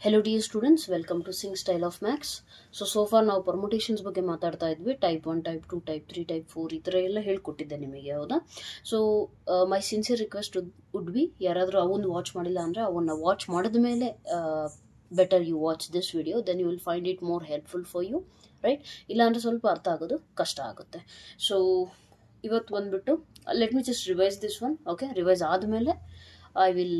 Hello dear students, welcome to Sing Style of Max. So far ನಾವು permutations ಬಗ್ಗೆ ಮಾತಾಡ್ತಾ ಇದ್ವಿ. ಟೈಪ್ 1, ಟೈಪ್ 2, ಟೈಪ್ 3, ಟೈಪ್ 4 ಈ ಥರ ಎಲ್ಲ ಹೇಳ್ಕೊಟ್ಟಿದ್ದೆ ನಿಮಗೆ, ಹೌದಾ? So my sincere request would be, ಯಾರಾದರೂ ಅವನ್ನ ವಾಚ್ ಮಾಡಿಲ್ಲ ಅಂದರೆ ಅವನ್ನ ವಾಚ್ ಮಾಡಿದ ಮೇಲೆ better you watch this video, then you will find it more helpful for you, right? ಇಲ್ಲಾಂದರೆ ಸ್ವಲ್ಪ ಅರ್ಥ ಆಗೋದು ಕಷ್ಟ ಆಗುತ್ತೆ. ಸೊ ಇವತ್ತು ಬಂದುಬಿಟ್ಟು let me just revise this one, okay? Revise ಆದಮೇಲೆ I will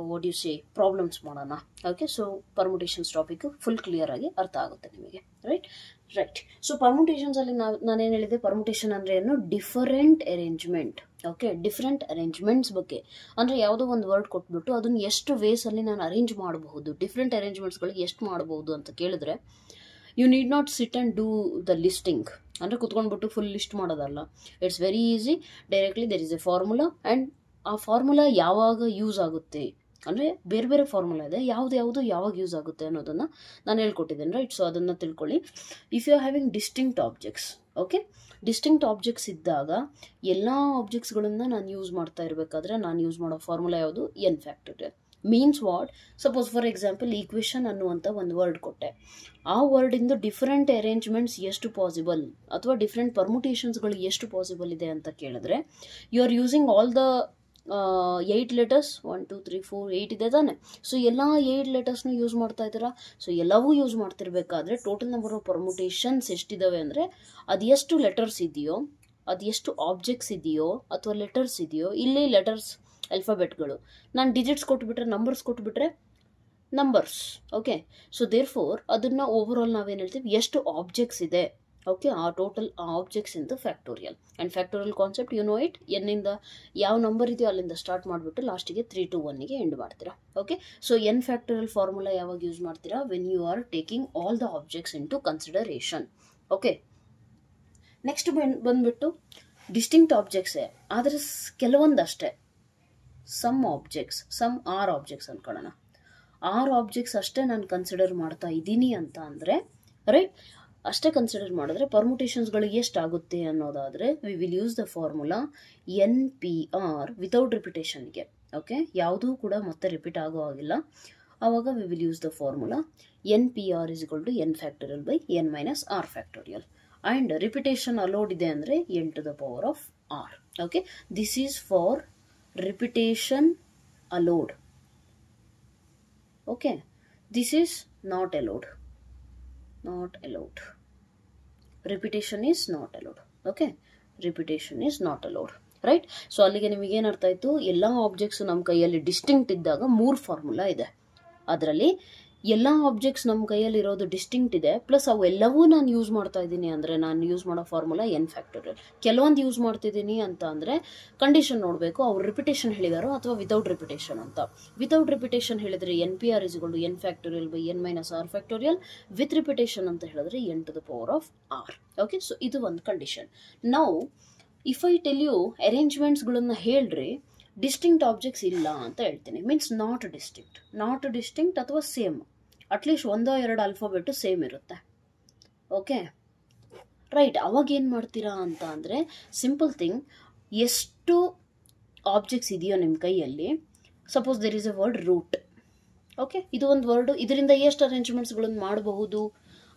what you say problems ಮಾಡೋಣ, okay? So permutations topic full clear ಆಗಿ ಅರ್ಥ ಆಗುತ್ತೆ ನಿಮಗೆ, ರೈಟ್. ಸೊ ಪರ್ಮುಟೇಷನ್ಸ್ ಅಲ್ಲಿ ನಾನೇನು ಹೇಳಿದೆ, ಪರ್ಮುಟೇಷನ್ ಅಂದರೆ ಏನು? Different arrangement, okay? Different arrangements ಬಗ್ಗೆ ಅಂದರೆ ಯಾವುದೋ ಒಂದು ವರ್ಡ್ ಕೊಟ್ಬಿಟ್ಟು ಅದನ್ನು ಎಷ್ಟು ವೇಸಲ್ಲಿ ನಾನು ಅರೇಂಜ್ ಮಾಡಬಹುದು, ಡಿಫ್ರೆಂಟ್ ಅರೇಂಜ್ಮೆಂಟ್ಸ್ಗಳಿಗೆ ಎಷ್ಟು ಮಾಡಬಹುದು ಅಂತ ಕೇಳಿದ್ರೆ, you need not sit and do the listing, ಅಂದರೆ ಕುತ್ಕೊಂಡ್ಬಿಟ್ಟು ಫುಲ್ ಲಿಸ್ಟ್ ಮಾಡೋದಲ್ಲ. It's very easy. Directly there is a formula and ಆ ಫಾರ್ಮುಲಾ ಯಾವಾಗ ಯೂಸ್ ಆಗುತ್ತೆ ಅಂದರೆ ಬೇರೆ ಬೇರೆ ಫಾರ್ಮುಲಾ ಇದೆ, ಯಾವುದು ಯಾವಾಗ ಯೂಸ್ ಆಗುತ್ತೆ ಅನ್ನೋದನ್ನು ನಾನು ಹೇಳ್ಕೊಟ್ಟಿದ್ದೇನೆ, ರೈಟ್? ಸೊ ಅದನ್ನು ತಿಳ್ಕೊಳ್ಳಿ. If you are having distinct objects, okay? Distinct objects ಇದ್ದಾಗ ಎಲ್ಲ ಆಬ್ಜೆಕ್ಟ್ಸ್ಗಳನ್ನು ನಾನು ಯೂಸ್ ಮಾಡ್ತಾ ಇರಬೇಕಾದ್ರೆ ನಾನು ಯೂಸ್ ಮಾಡೋ ಫಾರ್ಮುಲಾ ಯಾವುದು? N factorial. Means what? Suppose for example equation ಅನ್ನುವಂಥ ಒಂದು ವರ್ಡ್ ಕೊಟ್ಟೆ, ಆ ವರ್ಡಿಂದು ಡಿಫರೆಂಟ್ ಅರೇಂಜ್ಮೆಂಟ್ಸ್ ಎಷ್ಟು ಪಾಸಿಬಲ್ ಅಥವಾ ಡಿಫ್ರೆಂಟ್ ಪರ್ಮುಟೇಷನ್ಸ್ಗಳು ಎಷ್ಟು ಪಾಸಿಬಲ್ ಇದೆ ಅಂತ ಕೇಳಿದ್ರೆ, you are using all the 8 letters, 1 2 3 4 8 ಇದೆ ತಾನೆ? ಸೊ ಎಲ್ಲ 8 ಲೆಟರ್ಸ್ನು ಯೂಸ್ ಮಾಡ್ತಾ ಇದ್ದೀರಾ. ಸೊ ಎಲ್ಲವೂ ಯೂಸ್ ಮಾಡ್ತಿರ್ಬೇಕಾದ್ರೆ ಟೋಟಲ್ ನಂಬರ್ ಆಫ್ ಪರ್ಮುಟೇಷನ್ಸ್ ಎಷ್ಟಿದ್ದಾವೆ ಅಂದರೆ, ಅದೆಷ್ಟು ಲೆಟರ್ಸ್ ಇದೆಯೋ, ಅದೆಷ್ಟು ಆಬ್ಜೆಕ್ಟ್ಸ್ ಇದೆಯೋ ಅಥವಾ ಲೆಟರ್ಸ್ ಇದೆಯೋ, ಇಲ್ಲಿ ಲೆಟರ್ಸ್ ಅಲ್ಫಾಬೆಟ್ಗಳು, ನಾನು ಡಿಜಿಟ್ಸ್ ಕೊಟ್ಬಿಟ್ರೆ, ನಂಬರ್ಸ್ ಕೊಟ್ಬಿಟ್ರೆ numbers, okay? So therefore ಅದನ್ನು ಓವರ್ ಆಲ್ ನಾವೇನು ಹೇಳ್ತೀವಿ, ಎಷ್ಟು ಆಬ್ಜೆಕ್ಟ್ಸ್ ಇದೆ, ಓಕೆ? ಆ ಟೋಟಲ್ ಆಬ್ಜೆಕ್ಟ್ಸ್ ಇಂದ factorial. And factorial concept you know it. ಎನ್ನಿಂದ ಯಾವ ನಂಬರ್ ಇದೆಯೋ ಅಲ್ಲಿಂದ ಸ್ಟಾರ್ಟ್ ಮಾಡಿಬಿಟ್ಟು ಲಾಸ್ಟಿಗೆ 3 to 1ಗೆ ಎಂಡ್ ಮಾಡ್ತೀರಾ, okay? So n factorial formula ಯಾವಾಗ ಯೂಸ್ ಮಾಡ್ತೀರಾ? When you are taking all the objects in to consideration, okay? Next ಬಂದ್ಬಿಟ್ಟು ಡಿಸ್ಟಿಂಕ್ಟ್ ಆಬ್ಜೆಕ್ಟ್ಸೇ, ಆದರೆ ಕೆಲವೊಂದಷ್ಟೇ, ಸಮ್ ಆರ್ ಆಬ್ಜೆಕ್ಟ್ಸ್ ಅನ್ಕೊಳ್ಳೋಣ, 6 ಆಬ್ಜೆಕ್ಟ್ಸ್ ಅಷ್ಟೇ ನಾನು ಕನ್ಸಿಡರ್ ಮಾಡ್ತಾ ಇದ್ದೀನಿ ಅಂತ ಅಂದರೆ, ರೈಟ್? ಅಷ್ಟೇ ಕನ್ಸಿಡರ್ ಮಾಡಿದ್ರೆ ಪರ್ಮುಟೇಷನ್ಸ್ಗಳು ಎಷ್ಟಾಗುತ್ತೆ ಅನ್ನೋದಾದರೆ, we will use the formula n P r without ರಿಪಿಟೇಷನ್ಗೆ, ಓಕೆ? ಯಾವುದೂ ಕೂಡ ಮತ್ತೆ ರಿಪೀಟ್ ಆಗೋ ಆಗಿಲ್ಲ. ಆವಾಗ we will use the formula n P r is equal to n factorial by n minus R factorial. And repetition allowed ಇದೆ ಅಂದರೆ n to the power of r, okay? This is for repetition allowed, okay? This is not allowed. Repetition is not allowed, okay? Repetition is not allowed, right? So ಅಲ್ಲಿಗೆ ನಿಮಗೇನು ಅರ್ಥ ಆಯಿತು? ಎಲ್ಲ objects ನಮ್ಮ ಕೈಯಲ್ಲಿ distinct ಇದ್ದಾಗ 3 ಫಾರ್ಮುಲಾ ಇದೆ. ಅದರಲ್ಲಿ ಎಲ್ಲ ಆಬ್ಜೆಕ್ಟ್ಸ್ ನಮ್ಮ ಕೈಯಲ್ಲಿ ಇರೋದು ಡಿಸ್ಟಿಂಕ್ಟ್ ಇದೆ, ಪ್ಲಸ್ ಅವೆಲ್ಲವೂ ನಾನು ಯೂಸ್ ಮಾಡ್ತಾ ಇದ್ದೀನಿ ಅಂದರೆ ನಾನು ಯೂಸ್ ಮಾಡೋ ಫಾರ್ಮುಲಾ ಎನ್ ಫ್ಯಾಕ್ಟೋರಿಯಲ್. ಕೆಲವೊಂದು ಯೂಸ್ ಮಾಡ್ತಿದ್ದೀನಿ ಅಂತ ಅಂದರೆ ಕಂಡೀಷನ್ ನೋಡಬೇಕು, ಅವ್ರು ರಿಪಿಟೇಷನ್ ಹೇಳಿದಾರೋ ಅಥವಾ ವಿತೌಟ್ ರಿಪಿಟೇಷನ್ ಅಂತ. ವಿತೌಟ್ ರಿಪಿಟೇಷನ್ ಹೇಳಿದ್ರೆ n P r is equal to n factorial by n minus R factorial. With repetition ಅಂತ ಹೇಳಿದ್ರೆ n to the power of r, okay? So ಇದು ಒಂದು condition. Now if I tell you ಅರೇಂಜ್ಮೆಂಟ್ಸ್ಗಳನ್ನು ಹೇಳ್ರಿ, distinct objects ಇಲ್ಲ ಅಂತ ಹೇಳ್ತೀನಿ, means not distinct ಅಥವಾ ಸೇಮ್, ಅಟ್ಲೀಸ್ಟ್ 1-2 ಆಲ್ಫಾಬೆಟ್ ಸೇಮ್ ಇರುತ್ತೆ, ಓಕೆ? ರೈಟ್. ಅವಾಗ ಏನು ಮಾಡ್ತೀರಾ ಅಂತ ಅಂದರೆ, ಸಿಂಪಲ್ ಥಿಂಗ್, ಎಷ್ಟು ಆಬ್ಜೆಕ್ಟ್ಸ್ ಇದೆಯೋ ನಿಮ್ಮ ಕೈಯಲ್ಲಿ, suppose there is a word root, okay? ಇದು ಒಂದು ವರ್ಡು, ಇದರಿಂದ ಎಷ್ಟು ಅರೇಂಜ್ಮೆಂಟ್ಸ್ಗಳನ್ನು ಮಾಡಬಹುದು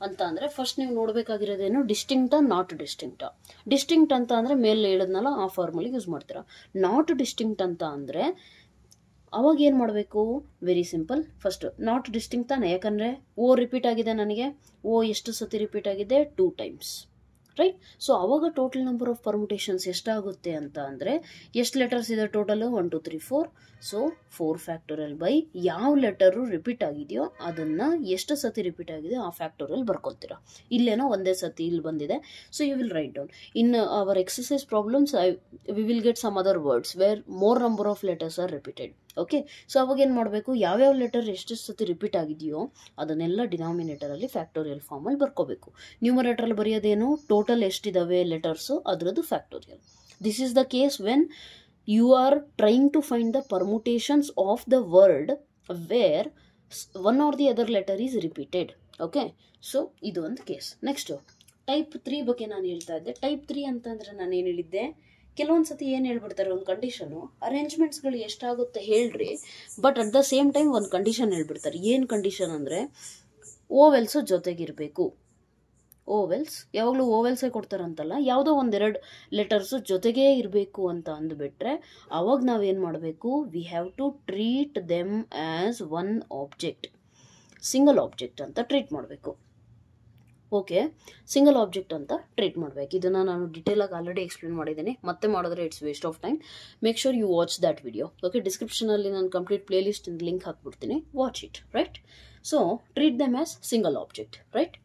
ಅಂತ ಅಂದರೆ, ಫಸ್ಟ್ ನೀವು ನೋಡಬೇಕಾಗಿರೋದೇನು? ಡಿಸ್ಟಿಂಕ್ಟಾ ನಾಟ್ ಡಿಸ್ಟಿಂಕ್ಟಾ? ಡಿಸ್ಟಿಂಕ್ಟ್ ಅಂತ ಅಂದರೆ ಮೇಲೆ ಹೇಳಿದ್ನಲ್ಲ ಆ ಫಾರ್ಮುಲಾ ಯೂಸ್ ಮಾಡ್ತೀರಾ. ನಾಟ್ ಡಿಸ್ಟಿಂಕ್ಟ್ ಅಂತ ಅಂದರೆ ಅವಾಗ ಏನು ಮಾಡಬೇಕು? Very simple. First not distinct ತಾನೆ, ಯಾಕಂದರೆ ಓ ರಿಪೀಟ್ ಆಗಿದೆ ನನಗೆ. ಓ ಎಷ್ಟು ಸತಿ ರಿಪೀಟ್ ಆಗಿದೆ? 2 times, ರೈಟ್? ಸೊ ಅವಾಗ ಟೋಟಲ್ ನಂಬರ್ ಆಫ್ ಪರ್ಮುಟೇಷನ್ಸ್ ಎಷ್ಟಾಗುತ್ತೆ ಅಂತ ಅಂದರೆ, ಎಷ್ಟು ಲೆಟರ್ಸ್ ಇದೆ ಟೋಟಲು? 1 2 3 4. ಸೊ 4 ಫ್ಯಾಕ್ಟೋರಿಯಲ್ ಬೈ ಯಾವ ಲೆಟರು ರಿಪೀಟ್ ಆಗಿದೆಯೋ ಅದನ್ನು ಎಷ್ಟು ಸತಿ ರಿಪೀಟ್ ಆಗಿದೆ ಆ ಫ್ಯಾಕ್ಟೋರಿಯಲ್ ಬರ್ಕೊಳ್ತೀರಾ. ಇಲ್ಲೇನೋ ಒಂದೇ ಸತಿ ಇಲ್ಲಿ ಬಂದಿದೆ, so you will write down. In our exercise problems we will get some other words where more number of letters are repeated, okay? So ಅವಾಗ ಏನು ಮಾಡಬೇಕು? ಯಾವ್ಯಾವ ಲೆಟರ್ ಎಷ್ಟು ಸತಿ ರಿಪೀಟ್ ಆಗಿದೆಯೋ ಅದನ್ನೆಲ್ಲ ಡಿನಾಮಿನೇಟರಲ್ಲಿ ಫ್ಯಾಕ್ಟೋರಿಯಲ್ ಫಾರ್ಮಲ್ಲಿ ಬರ್ಕೋಬೇಕು. ನ್ಯೂಮರೇಟರಲ್ಲಿ ಬರೆಯೋದೇನು? ಟೋಟಲ್ ಎಷ್ಟಿದಾವೆ ಲೆಟರ್ಸು ಅದರದ್ದು factorial. This is the case when you are trying to find the permutations of the word where one or the other letter is repeated, okay? So ಇದು ಒಂದು case. Next type 3 ಬಗ್ಗೆ ನಾನು ಹೇಳ್ತಾ ಇದ್ದೆ. Type 3 ಅಂತಂದರೆ ನಾನು ಏನು ಹೇಳಿದ್ದೆ? ಕೆಲವೊಂದ್ಸತಿ ಏನು ಹೇಳ್ಬಿಡ್ತಾರೆ, ಒಂದು ಕಂಡೀಷನು ಅರೇಂಜ್ಮೆಂಟ್ಸ್ಗಳು ಎಷ್ಟಾಗುತ್ತೆ ಹೇಳ್ರಿ, but at the same time ಒಂದು ಕಂಡೀಷನ್ ಹೇಳ್ಬಿಡ್ತಾರೆ. ಏನು ಕಂಡೀಷನ್ ಅಂದರೆ ಓವೆಲ್ಸು ಜೊತೆಗಿರಬೇಕು. ಓವೆಲ್ಸ್ ಯಾವಾಗಲೂ ಓವೆಲ್ಸೇ ಕೊಡ್ತಾರಂತಲ್ಲ, ಯಾವುದೋ ಒಂದೆರಡು ಲೆಟರ್ಸು ಜೊತೆಗೇ ಇರಬೇಕು ಅಂತ ಅಂದುಬಿಟ್ರೆ ಅವಾಗ ನಾವೇನು ಮಾಡಬೇಕು, we have to treat them as one object, single object ಅಂತ ಟ್ರೀಟ್ ಮಾಡಬೇಕು. ಓಕೆ, ಸಿಂಗಲ್ ಆಬ್ಜೆಕ್ಟ್ ಅಂತ ಟ್ರೀಟ್ ಮಾಡಬೇಕು. ಇದನ್ನು ನಾನು ಡಿಟೇಲಾಗಿ ಆಲ್ರೆಡಿ ಎಕ್ಸ್ಪ್ಲೇನ್ ಮಾಡಿದ್ದೀನಿ, ಮತ್ತೆ ಮಾಡಿದ್ರೆ it's waste of time. Make sure you watch that video. Okay, ಡಿಸ್ಕ್ರಿಪ್ಷನಲ್ಲಿ ನಾನು ಕಂಪ್ಲೀಟ್ ಪ್ಲೇ ಲಿಸ್ಟ್ ಲಿಂಕ್ ಹಾಕ್ಬಿಡ್ತೀನಿ, watch it. Right, so treat them as single object. Right,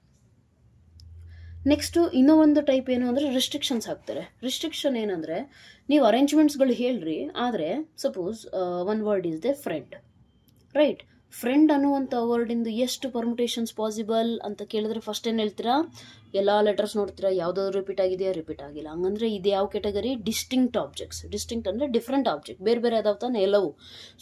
next ಇನ್ನೂ ಒಂದು ಟೈಪ್ ಏನು ಅಂದರೆ ರಿಸ್ಟ್ರಿಕ್ಷನ್ಸ್ ಹಾಕ್ತಾರೆ. ರಿಸ್ಟ್ರಿಕ್ಷನ್ ಏನಂದರೆ, ನೀವು ಅರೇಂಜ್ಮೆಂಟ್ಸ್ಗಳು ಹೇಳ್ರಿ, ಆದರೆ suppose one word is the friend. Right, friend ಅನ್ನುವಂಥ ವರ್ಡಿಂದು ಎಷ್ಟು ಪರ್ಮುಟೇಷನ್ಸ್ ಪಾಸಿಬಲ್ ಅಂತ ಕೇಳಿದ್ರೆ ಫಸ್ಟ್ ಏನು ಹೇಳ್ತೀರಾ, ಎಲ್ಲ ಲೆಟರ್ಸ್ ನೋಡ್ತೀರಾ, ಯಾವುದಾದ್ರು ರಿಪೀಟ್ ಆಗಿದೆಯಾ, ರಿಪೀಟ್ ಆಗಿಲ್ಲ. ಹಂಗಂದ್ರೆ ಇದು ಯಾವ ಕ್ಯಾಟಗರಿ, ಡಿಸ್ಟಿಂಕ್ಟ್ ಆಬ್ಜೆಕ್ಟ್ಸ್. ಡಿಸ್ಟಿಂಕ್ಟ್ ಅಂದರೆ ಡಿಫ್ರೆಂಟ್ ಆಬ್ಜೆಕ್ಟ್, ಬೇರೆ ಬೇರೆ ಅದಾವ ತಾನೆ ಎಲ್ಲವೂ.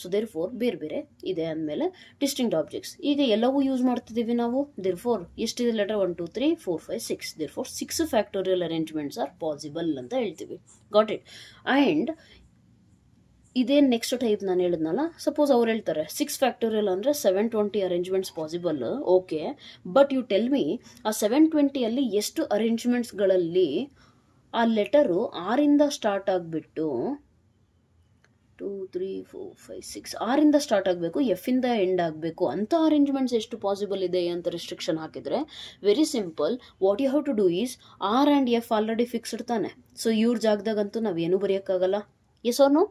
ಸೊ ದೇರ್ ಫೋರ್ ಬೇರೆ ಬೇರೆ ಇದೆ ಅಂದಮೇಲೆ ಡಿಸ್ಟಿಂಕ್ಟ್ ಆಬ್ಜೆಕ್ಟ್ಸ್. ಈಗ ಎಲ್ಲವೂ ಯೂಸ್ ಮಾಡ್ತಿದ್ದೀವಿ ನಾವು. ದೇರ್ ಫೋರ್ ಎಷ್ಟಿದೆ letter, 1 2 3 4 5 6. Therefore 6 factorial arrangements are possible ಅಂತ ಹೇಳ್ತೀವಿ. Got it. ಆ್ಯಂಡ್ ಇದೇನು ನೆಕ್ಸ್ಟ್ ಟೈಪ್ ನಾನು ಹೇಳಿದ್ನಲ್ಲ, ಸಪೋಸ್ ಅವ್ರು ಹೇಳ್ತಾರೆ 6 ಫ್ಯಾಕ್ಟೋರಿಯಲ್ ಅಂದರೆ 720 arrangements possible. Okay, but you tell me, ಆ 720 ಎಷ್ಟು ಅರೇಂಜ್ಮೆಂಟ್ಸ್ಗಳಲ್ಲಿ ಆ ಲೆಟರು 6 ಸ್ಟಾರ್ಟ್ ಆಗಿಬಿಟ್ಟು 2 3 4 5 6 6 ಸ್ಟಾರ್ಟ್ ಆಗಬೇಕು, ಎಫಿಂದ ಎಂಡ್ ಆಗಬೇಕು ಅಂತ ಅರೇಂಜ್ಮೆಂಟ್ಸ್ ಎಷ್ಟು ಪಾಸಿಬಲ್ ಇದೆ ಅಂತ ರಿಸ್ಟ್ರಿಕ್ಷನ್ ಹಾಕಿದರೆ, very simple. What you have to do is R and F already fixed ತಾನೆ. ಸೊ ಇವ್ರ ಜಾಗದಾಗಂತೂ ನಾವೇನು ಬರೆಯೋಕ್ಕಾಗಲ್ಲ. Yes or no?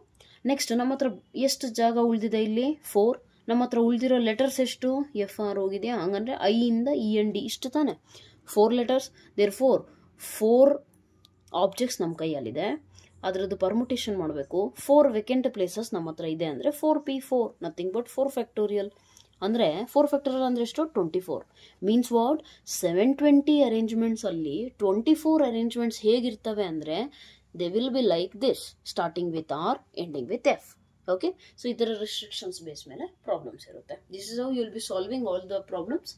ನೆಕ್ಸ್ಟ್ ನಮ್ಮ ಹತ್ರ ಎಷ್ಟು ಜಾಗ ಉಳಿದಿದೆ ಇಲ್ಲಿ, 4. ನಮ್ಮ ಹತ್ರ ಉಳಿದಿರೋ ಲೆಟರ್ಸ್ ಎಷ್ಟು, ಎಫ್ ಆರ್ ಹೋಗಿದೆಯಾ, ಹಂಗಂದ್ರೆ ಐ ಇಂದ ಇ ಎನ್ ಡಿ ಇಷ್ಟು ತಾನೆ, 4 ಲೆಟರ್ಸ್. ದೇರ್ 4 ಆಬ್ಜೆಕ್ಟ್ಸ್ ನಮ್ಮ ಕೈಯಲ್ಲಿದೆ, ಅದರದ್ದು ಪರ್ಮುಟೇಷನ್ ಮಾಡಬೇಕು. 4 ವೇಕೆಂಟ್ ಪ್ಲೇಸಸ್ ನಮ್ಮ ಹತ್ರ ಇದೆ ಅಂದರೆ 4p4, ನಥಿಂಗ್ ಬಟ್ 4 ಫ್ಯಾಕ್ಟೋರಿಯಲ್. ಅಂದರೆ 4 ಫ್ಯಾಕ್ಟೋರಿಯಲ್ ಅಂದರೆ ಎಷ್ಟು, 24. ಮೀನ್ಸ್ ವಾಟ್, 720 ಅರೇಂಜ್ಮೆಂಟ್ಸ್ ಅಲ್ಲಿ 24 ಅರೇಂಜ್ಮೆಂಟ್ಸ್ ಹೇಗಿರ್ತವೆ ಅಂದರೆ, they will be like this, starting with R, ending with F. Okay, so ಇದರ restrictions ಬೇಸ್ ಮೇಲೆ ಪ್ರಾಬ್ಲಮ್ಸ್ ಇರುತ್ತೆ. This is how you will be solving all the problems.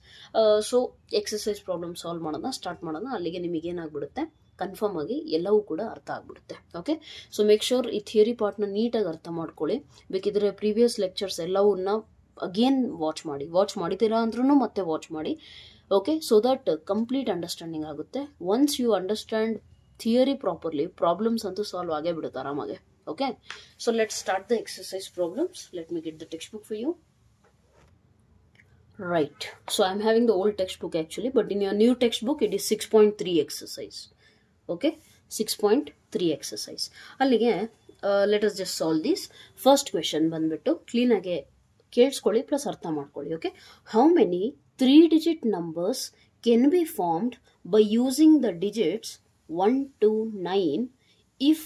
So exercise problem solve ಮಾಡೋಣ, start ಮಾಡೋಣ. ಅಲ್ಲಿಗೆ ನಿಮಗೆ ಏನಾಗ್ಬಿಡುತ್ತೆ, confirm ಆಗಿ ಎಲ್ಲವೂ ಕೂಡ ಅರ್ಥ ಆಗ್ಬಿಡುತ್ತೆ. ಓಕೆ, ಸೊ ಮೇಕ್ ಶೋರ್ ಈ ಥಿಯರಿ ಪಾರ್ಟ್ನ ನೀಟಾಗಿ ಅರ್ಥ ಮಾಡ್ಕೊಳ್ಳಿ. ಬೇಕಿದ್ರೆ ಪ್ರೀವಿಯಸ್ ಲೆಕ್ಚರ್ಸ್ ಎಲ್ಲವನ್ನ ಅಗೇನ್ ವಾಚ್ ಮಾಡಿದ್ದೀರಾ ಅಂದ್ರೂ ಮತ್ತೆ ವಾಚ್ ಮಾಡಿ. Okay, so that complete understanding ಆಗುತ್ತೆ. Once you understand theory properly, problems ಅಂತೂ ಸಾಲ್ವ್ ಆಗೇ ಬಿಡುತ್ತೆ ಆರಾಮಾಗೆ. Okay, so let's start the exercise problems. Let me get the text book for you. Right, so I am having the old text book actually, but in your new text book it is 6.3 exercise. Okay, 6.3 exercise. ಅಲ್ಲಿಗೆ let us just solve this. First question ಬಂದ್ಬಿಟ್ಟು ಕ್ಲೀನಾಗೆ ಕೇಳಿಸ್ಕೊಳ್ಳಿ plus ಅರ್ಥ ಮಾಡ್ಕೊಳ್ಳಿ. Okay, how many 3-digit numbers can be formed by using the digits 1 to 9 if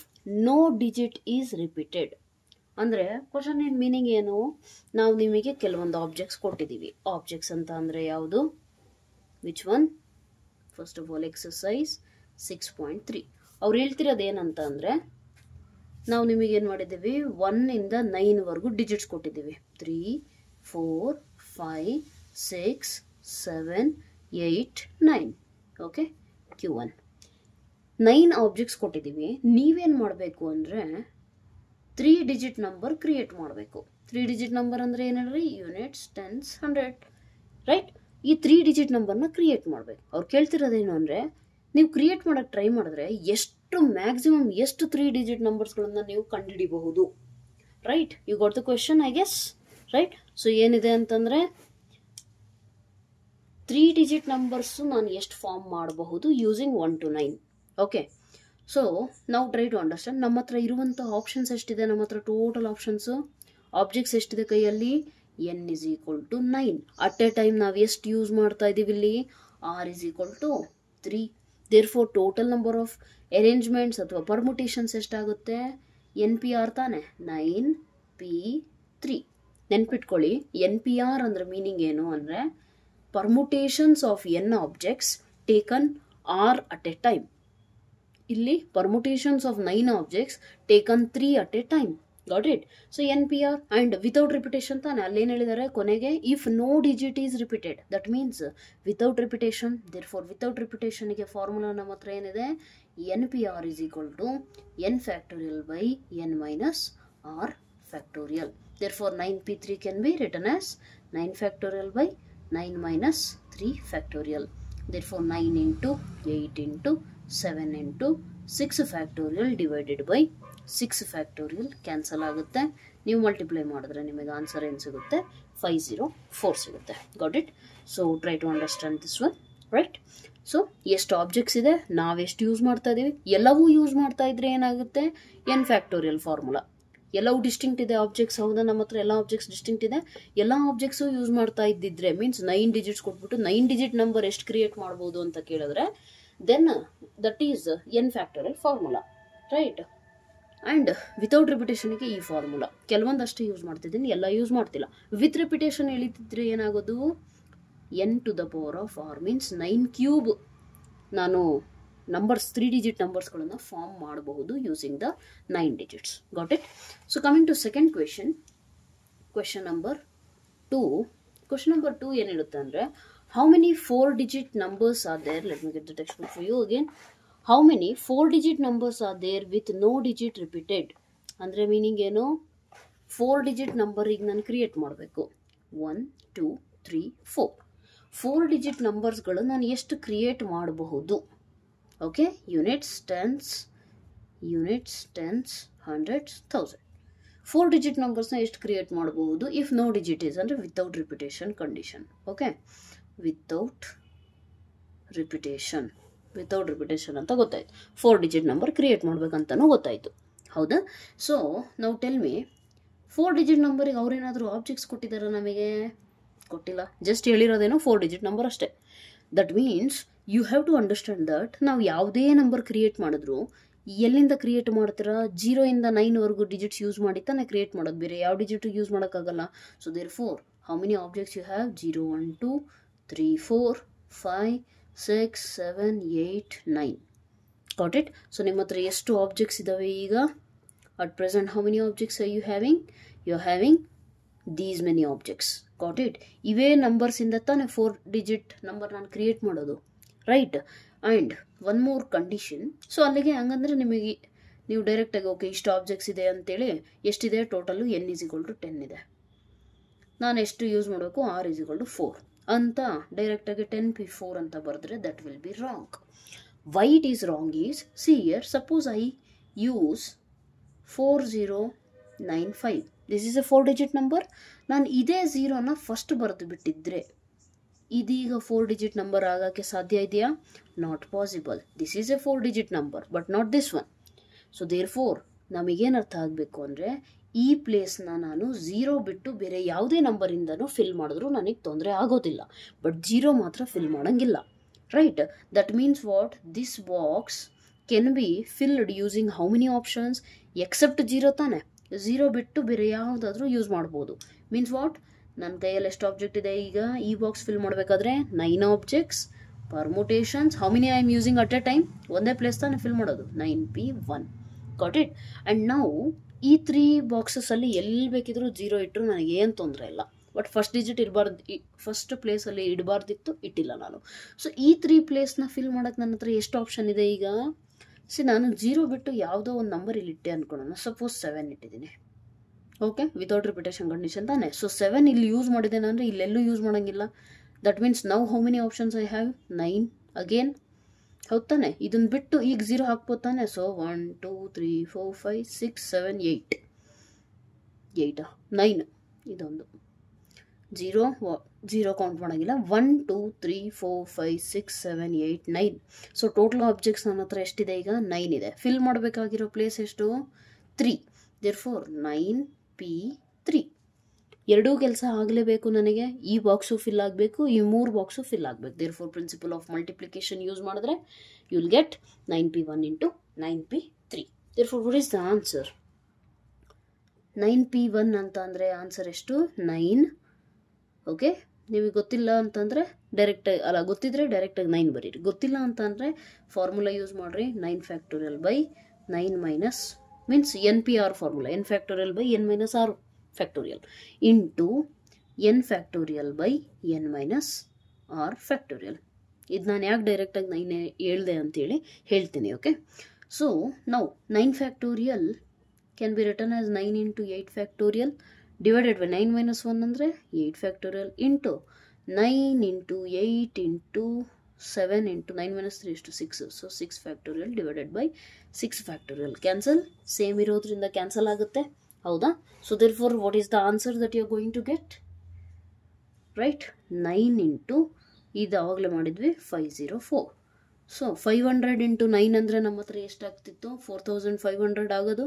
no digit is repeated? ಅಂದರೆ question meaning ಏನು, ನಾವು ನಿಮಗೆ ಕೆಲವೊಂದು ಆಬ್ಜೆಕ್ಟ್ಸ್ ಕೊಟ್ಟಿದ್ದೀವಿ. ಆಬ್ಜೆಕ್ಟ್ಸ್ ಅಂತ ಅಂದರೆ ಯಾವುದು, which one, first of all exercise 6.3. ಅವ್ರು ಹೇಳ್ತಿರೋದು ಏನಂತ ಅಂದರೆ, ನಾವು ನಿಮಗೇನು ಮಾಡಿದ್ದೀವಿ, 1 ಇಂದ 9ವರೆಗೂ ಡಿಜಿಟ್ಸ್ ಕೊಟ್ಟಿದ್ದೀವಿ. 3 4 5 6 7 8 9. ಓಕೆ, Q1 9 ಆಬ್ಜೆಕ್ಟ್ಸ್ ಕೊಟ್ಟಿದ್ದೀವಿ. ನೀವೇನು ಮಾಡಬೇಕು ಅಂದರೆ 3-digit ನಂಬರ್ ಕ್ರಿಯೇಟ್ ಮಾಡಬೇಕು. 3-digit ನಂಬರ್ ಅಂದರೆ ಏನು ಹೇಳ್ರಿ, ಯೂನಿಟ್ಸ್, ಟೆನ್ಸ್, 100. ರೈಟ್, ಈ 3-digit ನಂಬರ್ನ ಕ್ರಿಯೇಟ್ ಮಾಡಬೇಕು. ಅವ್ರು ಕೇಳ್ತಿರೋದೇನು ಅಂದರೆ, ನೀವು ಕ್ರಿಯೇಟ್ ಮಾಡೋಕ್ಕೆ ಟ್ರೈ ಮಾಡಿದ್ರೆ ಎಷ್ಟು ಮ್ಯಾಕ್ಸಿಮಮ್ ಎಷ್ಟು 3-digit ನಂಬರ್ಸ್ಗಳನ್ನು ನೀವು ಕಂಡುಹಿಡಿಬಹುದು. Right, you got the question I guess. Right, so ಏನಿದೆ ಅಂತಂದರೆ 3-digit ನಂಬರ್ಸು ನಾನು ಎಷ್ಟು ಫಾರ್ಮ್ ಮಾಡಬಹುದು ಯೂಸಿಂಗ್ 1 to 9. ಓಕೆ, ಸೊ ನಾವು ಟ್ರೈ ಟು ಅಂಡರ್ಸ್ಟ್ಯಾಂಡ್. ನಮ್ಮ ಹತ್ರ ಇರುವಂಥ ಆಪ್ಷನ್ಸ್ ಎಷ್ಟಿದೆ, ನಮ್ಮ ಹತ್ರ ಟೋಟಲ್ ಆಪ್ಷನ್ಸು ಆಬ್ಜೆಕ್ಟ್ಸ್ ಎಷ್ಟಿದೆ ಕೈಯಲ್ಲಿ, n is equal to 9. At a time ನಾವು ಎಷ್ಟು ಯೂಸ್ ಮಾಡ್ತಾ ಇದ್ದೀವಿ ಇಲ್ಲಿ, r is equal to 3. Therefore total number of arrangements ಅಥವಾ ಪರ್ಮುಟೇಷನ್ಸ್ ಎಷ್ಟಾಗುತ್ತೆ, NPR ತಾನೆ, 9p3. ನೆನ್ಪಿಟ್ಕೊಳ್ಳಿ, NPR ಅಂದ್ರೆ ಮೀನಿಂಗ್ ಏನು ಅಂದರೆ permutations of n objects taken r at a time. ಇಲ್ಲಿ permutations of 9 objects taken 3 at a time. Got it. So NPR and without repetition ತಾನೆ, ಅಲ್ಲೇನು ಹೇಳಿದ್ದಾರೆ ಕೊನೆಗೆ, if no digit is repeated, that means without repetition. Therefore without ರಿಪಿಟೇಷನ್ಗೆ formula ನಮ್ಮ ಹತ್ರ ಏನಿದೆ, NPR is equal to n factorial by n minus r factorial. Therefore 9p3 can be written as 9 factorial by 9 minus 3 factorial. Therefore 9 into 8 into 7 into 6 factorial divided by 6 factorial cancel ಆಗುತ್ತೆ. ನೀವು multiply ಮಾಡಿದ್ರೆ ನಿಮಗೆ answer ಏನು ಸಿಗುತ್ತೆ? 504 ಸಿಗುತ್ತೆ. Got it? So try to understand this one, right? So ಎಷ್ಟು objects ಇದೆ, ನಾವೆಷ್ಟು ಯೂಸ್ ಮಾಡ್ತಾ ಇದ್ದೀವಿ, ಎಲ್ಲವೂ ಯೂಸ್ ಮಾಡ್ತಾ ಇದ್ರೆ ಏನಾಗುತ್ತೆ? n factorial formula. ಎಲ್ಲವೂ ಡಿಸ್ಟಿಂಕ್ಟ್ ಇದೆ ಆಬ್ಜೆಕ್ಟ್ಸ್. ಹೌದಾ? ನಮ್ಮ ಹತ್ರ ಎಲ್ಲ ಆಬ್ಜೆಕ್ಟ್ಸ್ ಡಿಸ್ಟಿಂಕ್ಟ್ ಇದೆ. ಎಲ್ಲ ಆಬ್ಜೆಕ್ಟ್ಸು ಯೂಸ್ ಮಾಡ್ತಾ ಇದ್ದಿದ್ರೆ ಮೀನ್ಸ್ 9 ಡಿಜಿಟ್ಸ್ ಕೊಟ್ಬಿಟ್ಟು 9 ಡಿಜಿಟ್ ನಂಬರ್ ಎಷ್ಟು ಕ್ರಿಯೇಟ್ ಮಾಡ್ಬೋದು ಅಂತ ಕೇಳಿದ್ರೆ then that is n factorial formula, right? And without ರಿಪಿಟೇಷನ್ಗೆ ಈ ಫಾರ್ಮುಲಾ ಕೆಲವೊಂದಷ್ಟೇ ಯೂಸ್ ಮಾಡ್ತಿದ್ದೀನಿ, ಎಲ್ಲ ಯೂಸ್ ಮಾಡ್ತಿಲ್ಲ. ವಿತ್ ರಿಪಿಟೇಷನ್ ಎಳಿತಿದ್ರೆ ಏನಾಗೋದು? n to the power of r means 9 cube ನಾನು ನಂಬರ್ಸ್ 3 ಡಿಜಿಟ್ ನಂಬರ್ಸ್ಗಳನ್ನು ಫಾರ್ಮ್ ಮಾಡಬಹುದು using the 9 digits. Got it? So coming to second question, question number 2. Question number 2 ಏನು ಹೇಳುತ್ತೆ ಅಂದರೆ, how many 4 digit numbers are there? Let me get the text book for you again. How many 4 digit numbers are there with no digit repeated? ಅಂದರೆ meaning ಏನು? 4 digit ನಂಬರಿಗೆ ನಾನು create ಮಾಡಬೇಕು. 1 2 3 4 4 digit ನಂಬರ್ಸ್ಗಳು ನಾನು ಎಷ್ಟು ಕ್ರಿಯೇಟ್ ಮಾಡಬಹುದು? Okay, units, tens, hundreds, 1000. 4 digit ನಂಬರ್ಸ್ನ ಎಷ್ಟು ಕ್ರಿಯೇಟ್ ಮಾಡಬಹುದು ಇಫ್ ನೋ ಡಿಜಿಟ್ ಈಸ್, ಅಂದರೆ without repetition condition. Okay, without repetition ಅಂತ ಗೊತ್ತಾಯ್ತು. 4 ಡಿಜಿಟ್ ನಂಬರ್ ಕ್ರಿಯೇಟ್ ಮಾಡ್ಬೇಕಂತನೂ ಗೊತ್ತಾಯ್ತು. ಹೌದಾ? ಸೊ ನಾವು ಟೆಲ್ ಮಿ, 4 ಡಿಜಿಟ್ ನಂಬರಿಗೆ ಅವ್ರೇನಾದರೂ ಆಬ್ಜೆಕ್ಟ್ಸ್ ಕೊಟ್ಟಿದ್ದಾರಾ? ನಮಗೆ ಕೊಟ್ಟಿಲ್ಲ. ಜಸ್ಟ್ ಹೇಳಿರೋದೇನೋ 4 ಡಿಜಿಟ್ ನಂಬರ್ ಅಷ್ಟೇ. That means you have to understand that ನಾವು ಯಾವುದೇ ನಂಬರ್ ಕ್ರಿಯೇಟ್ ಮಾಡಿದ್ರು ಎಲ್ಲಿಂದ ಕ್ರಿಯೇಟ್ ಮಾಡ್ತೀರಾ? 0 ಇಂದ 9ವರೆಗೂ ಡಿಜಿಟ್ಸ್ ಯೂಸ್ ಮಾಡಿ ತಾನೇ ಕ್ರಿಯೇಟ್ ಮಾಡೋದು, ಬೇರೆ ಯಾವ ಡಿಜಿಟ್ ಯೂಸ್ ಮಾಡೋಕ್ಕಾಗಲ್ಲ. So therefore how many objects you have? 0 1 2 3 4 5 6 7 8 9. Got it? So ನಿಮ್ಮ ಹತ್ರ ಎಷ್ಟು ಆಬ್ಜೆಕ್ಟ್ಸ್ ಇದ್ದಾವೆ ಈಗ? At present how many objects are you having? You are having these many objects. Got it? ಇವೇ ನಂಬರ್ಸಿಂದ ತಾನೇ 4 ಡಿಜಿಟ್ ನಂಬರ್ ನಾನು ಕ್ರಿಯೇಟ್ ಮಾಡೋದು, right? And one more condition. So ಅಲ್ಲಿಗೆ ಹಂಗಂದ್ರೆ ನಿಮಗೆ ನೀವು ಡೈರೆಕ್ಟಾಗಿ ಓಕೆ ಇಷ್ಟು ಆಬ್ಜೆಕ್ಟ್ಸ್ ಇದೆ ಅಂತೇಳಿ ಎಷ್ಟಿದೆ ಟೋಟಲು? n = 10 ಇದೆ. ನಾನು ಎಷ್ಟು ಯೂಸ್ ಮಾಡಬೇಕು? r = 4 ಅಂತ ಡೈರೆಕ್ಟಾಗಿ 10p4 ಅಂತ ಬರೆದ್ರೆ that will be wrong. Why it is wrong is, see here, suppose I use 4095. This is a 4 digit number. ನಾನು ಇದೇ 0ನ ಫಸ್ಟ್ ಬರೆದು ಬಿಟ್ಟಿದ್ರೆ ಇದೀಗ 4 ಡಿಜಿಟ್ ನಂಬರ್ ಆಗೋಕ್ಕೆ ಸಾಧ್ಯ ಇದೆಯಾ? Not possible. This is a 4 digit number but not this one. So therefore ನಮಗೇನು ಅರ್ಥ ಆಗಬೇಕು ಅಂದರೆ, ಈ ಪ್ಲೇಸ್ನ ನಾನು 0 ಬಿಟ್ಟು ಬೇರೆ ಯಾವುದೇ ನಂಬರಿಂದನೂ ಫಿಲ್ ಮಾಡಿದ್ರು ನನಗೆ ತೊಂದರೆ ಆಗೋದಿಲ್ಲ, ಬಟ್ 0 ಮಾತ್ರ ಫಿಲ್ ಮಾಡೋಂಗಿಲ್ಲ, right? That means what? This box can be filled using how many options except 0 ತಾನೆ? 0 ಬಿಟ್ಟು ಬೇರೆ ಯಾವುದಾದ್ರೂ ಯೂಸ್ ಮಾಡ್ಬೋದು. Means what? ನನ್ನ ಕೈಯಲ್ಲಿ ಎಷ್ಟು ಆಬ್ಜೆಕ್ಟ್ ಇದೆ ಈಗ? ಈ ಬಾಕ್ಸ್ ಫಿಲ್ ಮಾಡಬೇಕಾದ್ರೆ 9 objects, permutations. How many I am using at a time? ಒಂದೇ ಪ್ಲೇಸ್ ತಾನೆ ಫಿಲ್ ಮಾಡೋದು, 9p1. Got it? ಆ್ಯಂಡ್ ನಾವು ಈ 3 ಬಾಕ್ಸಸ್ಸಲ್ಲಿ ಎಲ್ಲಿ ಬೇಕಿದ್ರೂ 0 ಇಟ್ಟರು ನನಗೇನು ತೊಂದರೆ ಇಲ್ಲ. ಬಟ್ ಫಸ್ಟ್ ಡಿಜಿಟ್ ಇರಬಾರ್ದು, ಫಸ್ಟ್ ಪ್ಲೇಸಲ್ಲಿ ಇಡಬಾರ್ದಿತ್ತು, ಇಟ್ಟಿಲ್ಲ ನಾನು. ಸೊ ಈ 3 ಪ್ಲೇಸ್ನ ಫಿಲ್ ಮಾಡೋಕ್ಕೆ ನನ್ನ ಹತ್ರ ಎಷ್ಟು ಆಪ್ಷನ್ ಇದೆ ಈಗ? ನಾನು 0 ಬಿಟ್ಟು ಯಾವುದೋ ಒಂದು ನಂಬರ್ ಇಲ್ಲಿ ಇಟ್ಟೆ ಅಂದ್ಕೊಳ್ಳೋಣ. ಸಪೋಸ್ 7 ಇಟ್ಟಿದ್ದೀನಿ. ಓಕೆ, ವಿತೌಟ್ ರಿಪಿಟೇಷನ್ ಕಂಡೀಷನ್ ತಾನೆ? ಸೊ 7 ಇಲ್ಲಿ ಯೂಸ್ ಮಾಡಿದ್ದೇನೆ ಅಂದರೆ ಇಲ್ಲೆಲ್ಲೂ ಯೂಸ್ ಮಾಡೋಂಗಿಲ್ಲ. That means now how many options I have? 9 again. ಹೌದು ತಾನೆ? ಇದನ್ನು ಬಿಟ್ಟು ಈಗ 0 ಹಾಕ್ಬೋದು ತಾನೆ? ಸೊ 1 2 3 4 5 6 7 8 9 ಇದೊಂದು 0 ಕೌಂಟ್ ಮಾಡೋಂಗಿಲ್ಲ. 1 2 3 4 5 6 7 8 9. ಸೊ ಟೋಟಲ್ ಆಬ್ಜೆಕ್ಟ್ಸ್ ನನ್ನ ಹತ್ರ ಎಷ್ಟಿದೆ ಈಗ? 9 ಇದೆ. ಫಿಲ್ ಮಾಡಬೇಕಾಗಿರೋ ಪ್ಲೇಸ್ ಎಷ್ಟು? 3. Therefore 9p3. ಎರಡೂ ಕೆಲಸ ಆಗಲೇಬೇಕು ನನಗೆ. ಈ ಬಾಕ್ಸು ಫಿಲ್ ಆಗಬೇಕು, ಈ 3 ಬಾಕ್ಸು ಫಿಲ್ ಆಗಬೇಕು. Therefore principle of multiplication use ಮಾಡಿದ್ರೆ you will get 9p1 × 9p3. Therefore what is the answer? 9p1 ಅಂತ ಅಂದರೆ ಆನ್ಸರ್ ಎಷ್ಟು? 9. ಓಕೆ, ನಿಮಗೆ ಗೊತ್ತಿಲ್ಲ ಅಂತಂದರೆ ಡೈರೆಕ್ಟಾಗಿ, ಅಲ್ಲ ಗೊತ್ತಿದ್ರೆ ಡೈರೆಕ್ಟಾಗಿ 9 ಬರೀರಿ. ಗೊತ್ತಿಲ್ಲ ಅಂತ ಅಂದರೆ ಫಾರ್ಮುಲಾ ಯೂಸ್ ಮಾಡಿರಿ. 9 factorial by 9 minus means NPR formula, n factorial by n minus r factorial into n factorial by n minus r factorial. ಇದು ನಾನು ಯಾಕೆ ಡೈರೆಕ್ಟಾಗಿ 9 ಹೇಳ್ದೆ ಅಂತೇಳಿ ಹೇಳ್ತೀನಿ. Okay, so now 9 factorial can B return as 9 into 8 factorial divided by 9 minus 1 ಅಂದರೆ 8 factorial into 9 into 8 into 7 into 9 minus 3 is to 6. So 6 factorial divided by 6 factorial. Cancel, same ಇರೋದ್ರಿಂದ cancel ಆಗುತ್ತೆ, ಹೌದಾ? So therefore what is the answer that you are going to get? Right, 9 into ಇದು ಆವಾಗಲೇ ಮಾಡಿದ್ವಿ 504. So 500 into 9 ಅಂದರೆ ನಮ್ಮ ಹತ್ರ ಎಷ್ಟಾಗ್ತಿತ್ತು? 4500 ಆಗೋದು.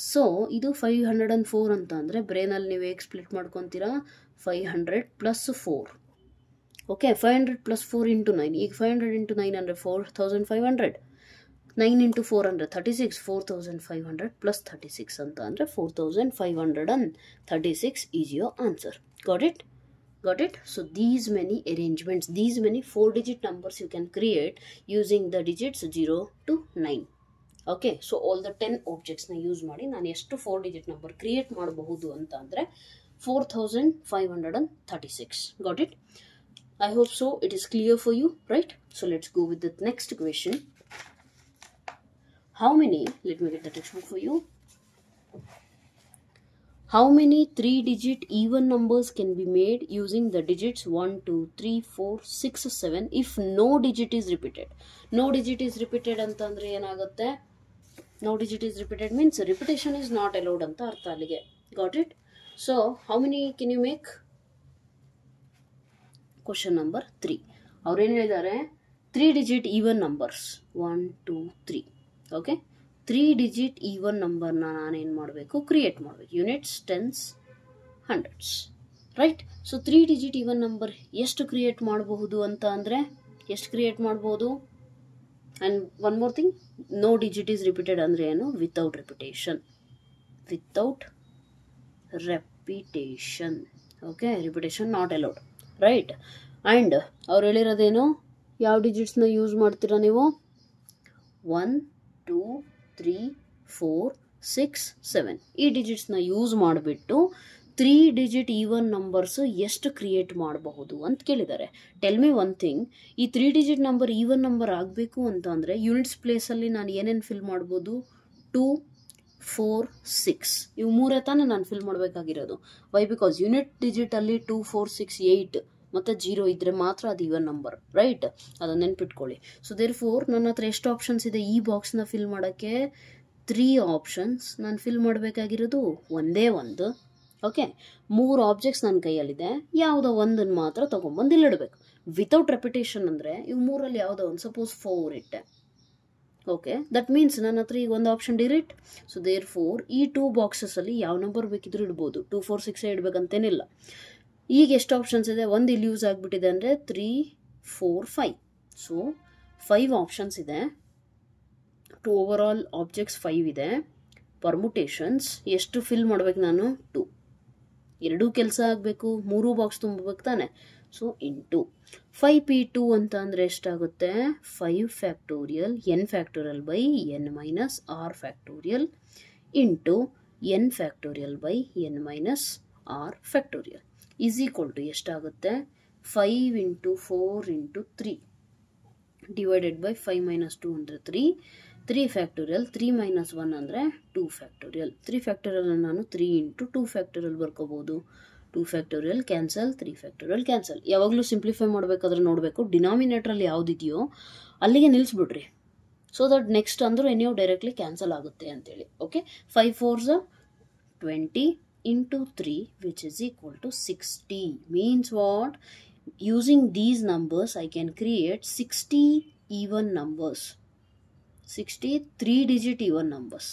ಸೊ ಇದು 504 ಅಂತ ಅಂದರೆ ಬ್ರೇನಲ್ಲಿ ನೀವು ಹೇಗೆ split ಮಾಡ್ಕೊತೀರಾ? 500 plus 4. Okay, 500 plus 4 into 9. ಈಗ 500 into 9 ಅಂದರೆ 4500. 9 into 4 ಅಂದರೆ 36. 4500 plus 36 ಅಂತ ಅಂದರೆ 4536 is your answer. Got it? Got it? So these many arrangements, these many 4-digit numbers you can create using the digits 0 to 9. Okay, so all the 10 objects na use ಮಾಡಿ ನಾನು ಎಷ್ಟು 4-digit number create ಮಾಡಬಹುದು ಅಂತ ಅಂದರೆ 4536. Got it? I hope so it is clear for you, right? So let's go with the next question. How many, let me get the textbook for you. How many 3-digit even numbers can be made using the digits 1, 2, 3, 4, 6, 7 if no digit is repeated? No digit is repeated ಅಂತಂದ್ರೆ ಏನಾಗುತ್ತೆ? No digit is repeated means repetition is not allowed ಅಂತ ಅರ್ಥ ಅಲ್ಲಿಗೆ. Got it? So how many can you make? Question number 3. ಅವ್ರೇನು ಹೇಳಿದ್ದಾರೆ? 3-digit even numbers 1, 2, 3. Okay? 3-digit even number ನಾನೇನು ಮಾಡಬೇಕು? Create ಮಾಡಬೇಕು. Units, tens, hundreds, right? So 3-digit even number ಎಷ್ಟು create ಮಾಡಬಹುದು ಅಂತ ಅಂದರೆ ಎಷ್ಟು ಕ್ರಿಯೇಟ್ ಮಾಡ್ಬೋದು? And one more thing, no digit is repeated ಅಂದರೆ ಏನು? Without repetition. Without repetition. Okay, repetition not allowed, right? And ಅವ್ರು ಹೇಳಿರೋದೇನು? ಯಾವ ಡಿಜಿಟ್ಸ್ನ ಯೂಸ್ ಮಾಡ್ತೀರಾ ನೀವು? 1, 2, 3, 4, 6, 7 ಈ ಡಿಜಿಟ್ಸ್ನ ಯೂಸ್ ಮಾಡಿಬಿಟ್ಟು 3-digit ಈವನ್ ನಂಬರ್ಸು ಎಷ್ಟು ಕ್ರಿಯೇಟ್ ಮಾಡಬಹುದು ಅಂತ ಕೇಳಿದ್ದಾರೆ. ಟೆಲ್ ಮಿ ಒನ್ ಥಿಂಗ್, ಈ 3-digit ನಂಬರ್ ಈವನ್ ನಂಬರ್ ಆಗಬೇಕು ಅಂತ ಅಂದರೆ ಯೂನಿಟ್ಸ್ ಪ್ಲೇಸಲ್ಲಿ ನಾನು ಏನೇನು ಫಿಲ್ ಮಾಡ್ಬೋದು? 2, 4, 6 ಇವು ಮೂರೇ ತಾನೇ ನಾನು ಫಿಲ್ ಮಾಡಬೇಕಾಗಿರೋದು. ವೈ? ಬಿಕಾಸ್ ಯೂನಿಟ್ ಡಿಜಿಟಲ್ಲಿ 2, 4, 6, 8 ಮತ್ತು 0 ಇದ್ದರೆ ಮಾತ್ರ ಅದು ಈವನ್ ನಂಬರ್, ರೈಟ್? ಅದನ್ನು ನೆನ್ಪಿಟ್ಕೊಳ್ಳಿ. ಸೊ ದೇರ್ಫೋರ್ ನನ್ನ ಹತ್ರ ಎಷ್ಟು ಆಪ್ಷನ್ಸ್ ಇದೆ ಈ ಬಾಕ್ಸ್ನ ಫಿಲ್ ಮಾಡೋಕ್ಕೆ? 3 ಆಪ್ಷನ್ಸ್. ನಾನು ಫಿಲ್ ಮಾಡಬೇಕಾಗಿರೋದು ಒಂದೇ ಒಂದು. ಓಕೆ, 3 ಆಬ್ಜೆಕ್ಟ್ಸ್ ನನ್ನ ಕೈಯಲ್ಲಿದೆ, ಯಾವುದೋ ಒಂದನ್ನು ಮಾತ್ರ ತೊಗೊಂಬಂದು ಇಲ್ಲಿಡಬೇಕು. ವಿತೌಟ್ ರೆಪಿಟೇಷನ್ ಅಂದರೆ ಇವು ಮೂರಲ್ಲಿ ಯಾವುದೋ ಒಂದು, ಸಪೋಸ್ 4 ಇಟ್ಟೆ. ಓಕೆ, ದಟ್ ಮೀನ್ಸ್ ನನ್ನ ಹತ್ರ ಈಗ ಒಂದು ಆಪ್ಷನ್ ಡಿರಿಟ್. ಸೊ ದೇರ್ಫೋರ್ ಈ 2 ಬಾಕ್ಸಸಲ್ಲಿ ಯಾವ ನಂಬರ್ ಬೇಕಿದ್ರೂ ಇಡ್ಬೋದು. 2, 4, 6 ಇಡಬೇಕಂತೇನಿಲ್ಲ. ಈಗ ಎಷ್ಟು ಆಪ್ಷನ್ಸ್ ಇದೆ? ಒಂದು ಇಲ್ಲಿ ಯೂಸ್ ಆಗಿಬಿಟ್ಟಿದೆ ಅಂದರೆ 3, 4, 5. ಸೊ 5 ಆಪ್ಷನ್ಸ್ ಇದೆ. ಟು ಓವರ್ ಆಲ್ ಆಬ್ಜೆಕ್ಟ್ಸ್ 5 ಇದೆ. ಪರ್ಮುಟೇಷನ್ಸ್ ಎಷ್ಟು ಫಿಲ್ ಮಾಡ್ಬೇಕು ನಾನು? 2. ಎರಡೂ ಕೆಲಸ ಆಗಬೇಕು, 3 ಬಾಕ್ಸ್ ತುಂಬಬೇಕು ತಾನೆ. ಸೊ ಇಂಟು 5p2 ಅಂತ ಅಂದರೆ ಎಷ್ಟಾಗುತ್ತೆ? 5 factorial n factorial by n minus r factorial into n factorial by n minus r factorial is equal to ಎಷ್ಟಾಗುತ್ತೆ? 5 into 4 into 3 divided by 5 minus 2 ಅಂದರೆ 3. 3 ಫ್ಯಾಕ್ಟೋರಿಯಲ್, 3 minus 1 ಅಂದರೆ 2 ಫ್ಯಾಕ್ಟೋರಿಯಲ್. 3 ಫ್ಯಾಕ್ಟೋರಿಯಲ್ ನಾನು 3 into 2 factorial ಬರ್ಕೋಬೋದು. 2 factorial cancel, 3 factorial cancel. ಯಾವಾಗಲೂ simplify ಮಾಡಬೇಕಾದ್ರೆ ನೋಡಬೇಕು ಡಿನಾಮಿನೇಟ್ರಲ್ಲಿ ಯಾವುದಿದೆಯೋ ಅಲ್ಲಿಗೆ ನಿಲ್ಲಿಸ್ಬಿಡ್ರಿ. So that next ಅಂದರೂ ನೀವು ಡೈರೆಕ್ಟ್ಲಿ ಕ್ಯಾನ್ಸಲ್ ಆಗುತ್ತೆ ಅಂತೇಳಿ. Okay, 5 4s 20 into 3 which is equal to 60 means what? Using these numbers I can create 60 even numbers. 60 3-digit even numbers.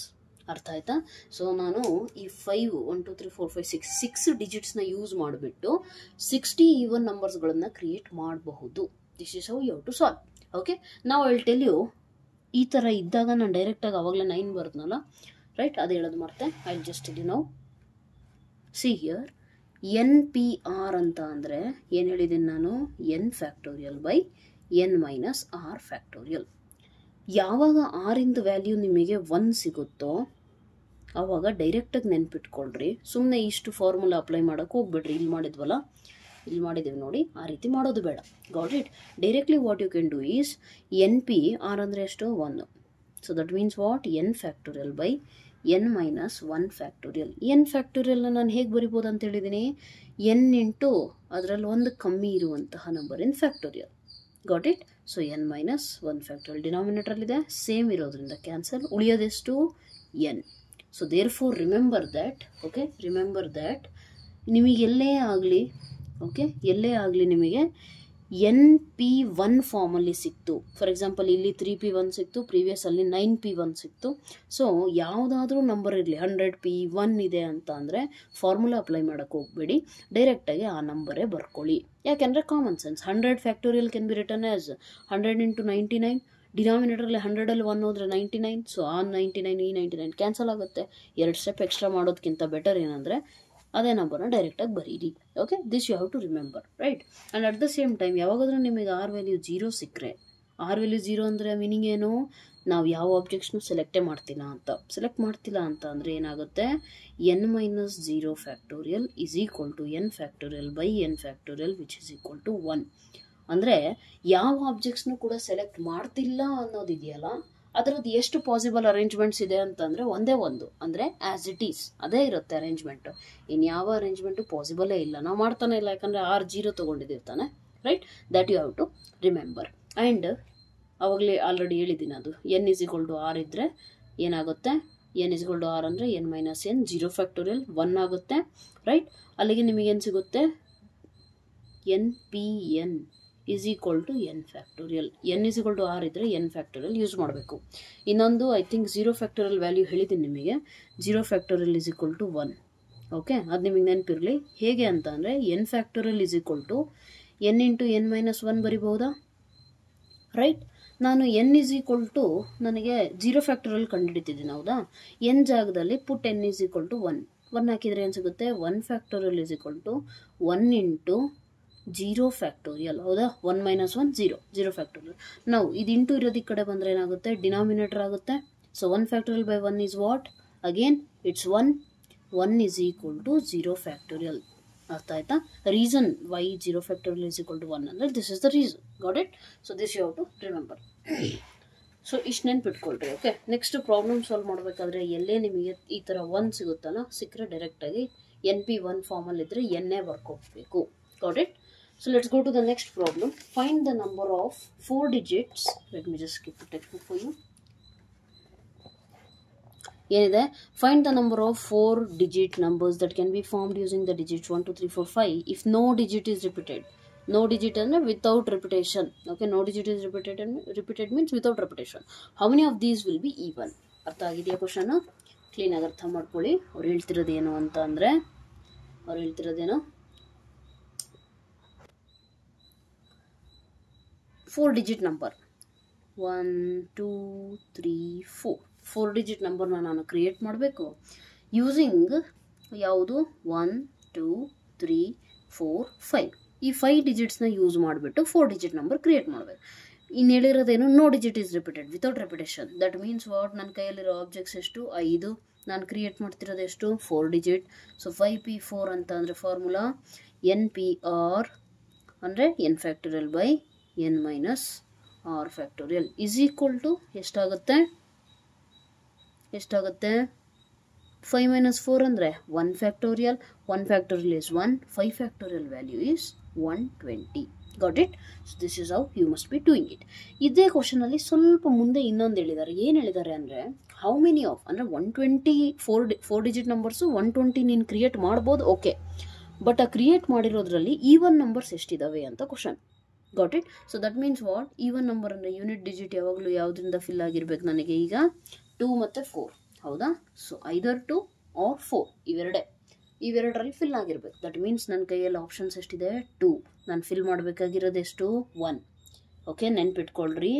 ಅರ್ಥ ಆಯ್ತಾ? ಸೊ ನಾನು ಈ 5 1 2 3 4 5 6 ಡಿಜಿಟ್ಸ್ನ ಯೂಸ್ ಮಾಡಿಬಿಟ್ಟು 60 ಈವನ್ ನಂಬರ್ಸ್ಗಳನ್ನು ಕ್ರಿಯೇಟ್ ಮಾಡಬಹುದು. This is how you have to solve. Okay, ನಾವು I will tell you. ಈ ಥರ ಇದ್ದಾಗ ನಾನು ಡೈರೆಕ್ಟಾಗಿ ಆವಾಗಲೇ 9 ಬರುತ್ತನಲ್ಲ, ರೈಟ್? ಅದು ಹೇಳೋದು ಮತ್ತೆ I will just tell you now. See here, NPR ಅಂತ ಅಂದರೆ ಏನು ಹೇಳಿದ್ದೀನಿ ನಾನು? n factorial by n minus r factorial. ಯಾವಾಗ ಆರಿಂದ ವ್ಯಾಲ್ಯೂ ನಿಮಗೆ 1 ಸಿಗುತ್ತೋ ಆವಾಗ ಡೈರೆಕ್ಟಾಗಿ ನೆನ್ಪಿಟ್ಕೊಳ್ರಿ. ಸುಮ್ಮನೆ ಇಷ್ಟು ಫಾರ್ಮುಲಾ ಅಪ್ಲೈ ಮಾಡೋಕ್ಕೆ ಹೋಗ್ಬಿಡ್ರಿ. ಇಲ್ಲಿ ಮಾಡಿದ್ವಲ್ಲ, ಇಲ್ಲಿ ಮಾಡಿದ್ದೀವಿ ನೋಡಿ, ಆ ರೀತಿ ಮಾಡೋದು ಬೇಡ. Got it? Directly what you can do is N P R ಅಂದರೆ ಎಷ್ಟು 1. So that means what n factorial by n minus 1 factorial. n ಫ್ಯಾಕ್ಟೋರಿಯಲ್ನ ನಾನು ಹೇಗೆ ಬರಿಬೋದು ಅಂತ ಹೇಳಿದ್ದೀನಿ, n ಇಂಟು ಅದರಲ್ಲಿ ಒಂದು ಕಮ್ಮಿ ಇರುವಂತಹ ನಂಬರಿನ factorial. Got it? So n minus 1 factorial ಡಿನಾಮಿನೇಟರಲ್ಲಿದೆ, ಸೇಮ್ ಇರೋದ್ರಿಂದ ಕ್ಯಾನ್ಸಲ್, ಉಳಿಯೋದೆಷ್ಟು n. So therefore remember that, okay, remember that ನಿಮಗೆ ಎಲ್ಲೇ ಆಗಲಿ ನಿಮಗೆ NP1 ಫಾರ್ಮಲ್ಲಿ ಸಿಕ್ತು. ಫಾರ್ ಎಕ್ಸಾಂಪಲ್ ಇಲ್ಲಿ 3P1 ಸಿಕ್ತು, ಪ್ರೀವಿಯಸ್ಸಲ್ಲಿ 9P1 ಸಿಕ್ತು. ಸೊ ಯಾವುದಾದ್ರೂ ನಂಬರ್ ಇರಲಿ, 100P1 ಇದೆ ಅಂತ ಅಂದರೆ ಫಾರ್ಮುಲಾ ಅಪ್ಲೈ ಮಾಡೋಕ್ಕೆ ಹೋಗಬೇಡಿ, ಡೈರೆಕ್ಟಾಗಿ ಆ ನಂಬರೇ ಬರ್ಕೊಳ್ಳಿ. ಯಾಕೆಂದರೆ common sense. 100 factorial can B return as 100 into 99. ಡಿನಾಮಿನೇಟರಲ್ಲಿ 100ಅಲ್ಲಿ 1 ಹೋದರೆ 99. ಸೊ ಆ 99 ಈ 99 ಕ್ಯಾನ್ಸಲ್ ಆಗುತ್ತೆ. 2 ಸ್ಟೆಪ್ ಎಕ್ಸ್ಟ್ರಾ ಮಾಡೋದಕ್ಕಿಂತ ಬೆಟರ್ ಏನಂದರೆ ಅದೇ ನಂಬರ್ನ ಡೈರೆಕ್ಟಾಗಿ ಬರೀರಿ. Okay, this you have to remember, right? And at the same time ಯಾವಾಗಾದ್ರೂ ನಿಮಗೆ R ವ್ಯಾಲ್ಯೂ 0 ಸಿಕ್ಕರೆ, R ವ್ಯಾಲ್ಯೂ 0 ಅಂದರೆ ಮೀನಿಂಗ್ ಏನು, ನಾವು ಯಾವ ಆಬ್ಜೆಕ್ಟ್ಸ್ನು ಸೆಲೆಕ್ಟ್ ಮಾಡ್ತಿಲ್ಲ ಅಂತ ಅಂದರೆ ಏನಾಗುತ್ತೆ, n minus 0 factorial is equal to n factorial by n factorial which is equal to 1. ಅಂದರೆ ಯಾವ ಆಬ್ಜೆಕ್ಟ್ಸ್ನು ಕೂಡ ಸೆಲೆಕ್ಟ್ ಮಾಡ್ತಿಲ್ಲ ಅನ್ನೋದಿದೆಯಲ್ಲ, ಅದರದ್ದು ಎಷ್ಟು ಪಾಸಿಬಲ್ ಅರೇಂಜ್ಮೆಂಟ್ಸ್ ಇದೆ ಅಂತಂದರೆ ಒಂದೇ ಒಂದು, ಅಂದರೆ ಆ್ಯಸ್ ಇಟ್ ಈಸ್ ಅದೇ ಇರುತ್ತೆ ಅರೇಂಜ್ಮೆಂಟು. ಇನ್ಯಾವ ಅರೇಂಜ್ಮೆಂಟು ಪಾಸಿಬಲೇ ಇಲ್ಲ, ನಾವು ಮಾಡ್ತಾನೆ ಇಲ್ಲ, ಯಾಕಂದರೆ R0 ತೊಗೊಂಡಿದ್ದೀವಿ ತಾನೆ, right? That you have to remember. And ಅವಾಗಲೇ ಆಲ್ರೆಡಿ ಹೇಳಿದ್ದೀನಿ, ಅದು n is equal to R ಇದ್ದರೆ ಏನಾಗುತ್ತೆ, n is equal to R ಅಂದರೆ n ಮೈನಸ್ n 0 ಫ್ಯಾಕ್ಟೋರಿಯಲ್ 1 ಆಗುತ್ತೆ, ರೈಟ್? ಅಲ್ಲಿಗೆ ನಿಮಗೆ ಏನು ಸಿಗುತ್ತೆ, NPN is equal to n factorial. n is equal to R ಇದ್ದರೆ n ಫ್ಯಾಕ್ಟೋರಿಯಲ್ ಯೂಸ್ ಮಾಡಬೇಕು. ಇನ್ನೊಂದು ಐ ಥಿಂಕ್ 0 ಫ್ಯಾಕ್ಟೋರಿಯಲ್ ವ್ಯಾಲ್ಯೂ ಹೇಳಿದ್ದೀನಿ ನಿಮಗೆ, 0 factorial is equal to 1. Okay, ಅದು ನಿಮಗೆ ನೆನಪಿರಲಿ. ಹೇಗೆ ಅಂತ ಅಂದರೆ n factorial is equal to n into n minus 1 ಬರಿಬಹುದಾ, ರೈಟ್? ನಾನು n ಈಸ್ ಈಕ್ವಲ್ ಟು ನನಗೆ 0 ಫ್ಯಾಕ್ಟೋರಿಯಲ್ ಕಂಡುಹಿಡಿತಿದ್ದೀನಿ, ಹೌದಾ? n ಜಾಗದಲ್ಲಿ put n is equal to 1 ಹಾಕಿದರೆ ಏನು ಸಿಗುತ್ತೆ, 1 factorial is equal to 1 into 0 factorial, ಹೌದಾ? 1 ಮೈನಸ್ 1 0 ಫ್ಯಾಕ್ಟೋರಿಯಲ್. ನಾವು ಇದು ಇಂಟು ಇರೋದು ಈ ಕಡೆ ಬಂದರೆ ಏನಾಗುತ್ತೆ, ಡಿನಾಮಿನೇಟರ್ ಆಗುತ್ತೆ. So 1 factorial by 1 is what, again it's 1 is equal to 0 factorial. ಅರ್ಥ ಆಯ್ತಾ? Reason why 0 factorial is equal to 1 ಅಂದರೆ this is the reason. Got it? So this you have to remember. So ಇಷ್ಟು ನೆನ್ಪಿಟ್ಕೊಳ್ರಿ. Okay, next problem solve ಮಾಡಬೇಕಾದ್ರೆ ಎಲ್ಲೇ ನಿಮಗೆ ಈ ಥರ 1 ಸಿಗುತ್ತಲ್ಲ, ಸಿಕ್ಕರೆ ಡೈರೆಕ್ಟಾಗಿ NP1 ಫಾರ್ಮಲ್ಲಿದ್ದರೆ ಎನ್ನೇ ಬರ್ಕೋಬೇಕು. Got it? So let's go to the next problem. Find the number of 4 digits. Let me just keep the textbook for you. ಏನಿದೆ, find the number of 4 digit numbers that can be formed using the digits 1 2 3 4 5 if no digit is repeated. No digit ಅಂದ್ರೆ without repetition. Okay, no digit is repeated means without repetition. How many of these will be even? ಅರ್ಥ ಆಗಿದೆಯಾ question? ಕ್ಲೀನಾಗಿ ಅರ್ಥ ಮಾಡ್ಕೊಳ್ಳಿ. ಅವ್ರು ಹೇಳ್ತಿರೋದೇನು ಅಂತ ಅಂದರೆ, 4 digit number 1 2 3 4 digit ನಂಬರ್ನ ನಾನು ಕ್ರಿಯೇಟ್ ಮಾಡಬೇಕು ಯೂಸಿಂಗ್ ಯಾವುದು 1 2 3 4 5. ಈ 5 ಡಿಜಿಟ್ಸ್ನ ಯೂಸ್ ಮಾಡಿಬಿಟ್ಟು 4 ಡಿಜಿಟ್ ನಂಬರ್ ಕ್ರಿಯೇಟ್ ಮಾಡಬೇಕು. ಇನ್ನು ಹೇಳಿರೋದೇನು, no digit is repeated without repetition. That means what, ನನ್ನ ಕೈಯಲ್ಲಿರೋ ಆಬ್ಜೆಕ್ಟ್ಸ್ ಎಷ್ಟು 5, ನಾನು ಕ್ರಿಯೇಟ್ ಮಾಡ್ತಿರೋದು ಎಷ್ಟು 4 ಡಿಜಿಟ್. ಸೊ 5P4 ಅಂತ ಅಂದರೆ ಫಾರ್ಮುಲಾ NPR ಅಂದರೆ n factorial by n minus r factorial is equal to ಎಷ್ಟಾಗುತ್ತೆ 5 ಮೈನಸ್ 4 ಅಂದರೆ 1 factorial. 1 factorial is 1, 5 factorial value is 120. Got it? So this is how you must be doing it. ಇದೇ ಕ್ವಶನಲ್ಲಿ ಸ್ವಲ್ಪ ಮುಂದೆ ಇನ್ನೊಂದು ಹೇಳಿದ್ದಾರೆ. ಏನು ಹೇಳಿದ್ದಾರೆ ಅಂದರೆ, ಹೌ ಮೆನಿ ಆಫ್ ಅಂದರೆ 120 4 ಡಿಜಿಟ್ ನಂಬರ್ಸು 120 ನೀನು ಕ್ರಿಯೇಟ್ ಮಾಡ್ಬೋದು, ಓಕೆ, ಬಟ್ ಆ ಕ್ರಿಯೇಟ್ ಮಾಡಿರೋದ್ರಲ್ಲಿ ಈವನ್ ನಂಬರ್ಸ್ ಎಷ್ಟಿದ್ದಾವೆ ಅಂತ question. Got it? So that means what, even number ಅಂದರೆ ಯೂನಿಟ್ ಡಿಜಿಟ್ ಯಾವಾಗಲೂ ಯಾವುದರಿಂದ ಫಿಲ್ ಆಗಿರ್ಬೇಕು ನನಗೆ, ಈಗ 2 ಮತ್ತು 4, ಹೌದಾ? ಸೊ ಐದರ್ 2 ಆರ್ 4 ಇವೆರಡರಲ್ಲಿ ಫಿಲ್ ಆಗಿರ್ಬೇಕು. ದಟ್ ಮೀನ್ಸ್ ನನ್ನ ಕೈಯಲ್ಲಿ ಆಪ್ಷನ್ಸ್ ಎಷ್ಟಿದೆ 2, ನಾನು ಫಿಲ್ ಮಾಡಬೇಕಾಗಿರೋದು ಎಷ್ಟು 1. ಓಕೆ, ನೆನ್ಪಿಟ್ಕೊಳ್ರಿ,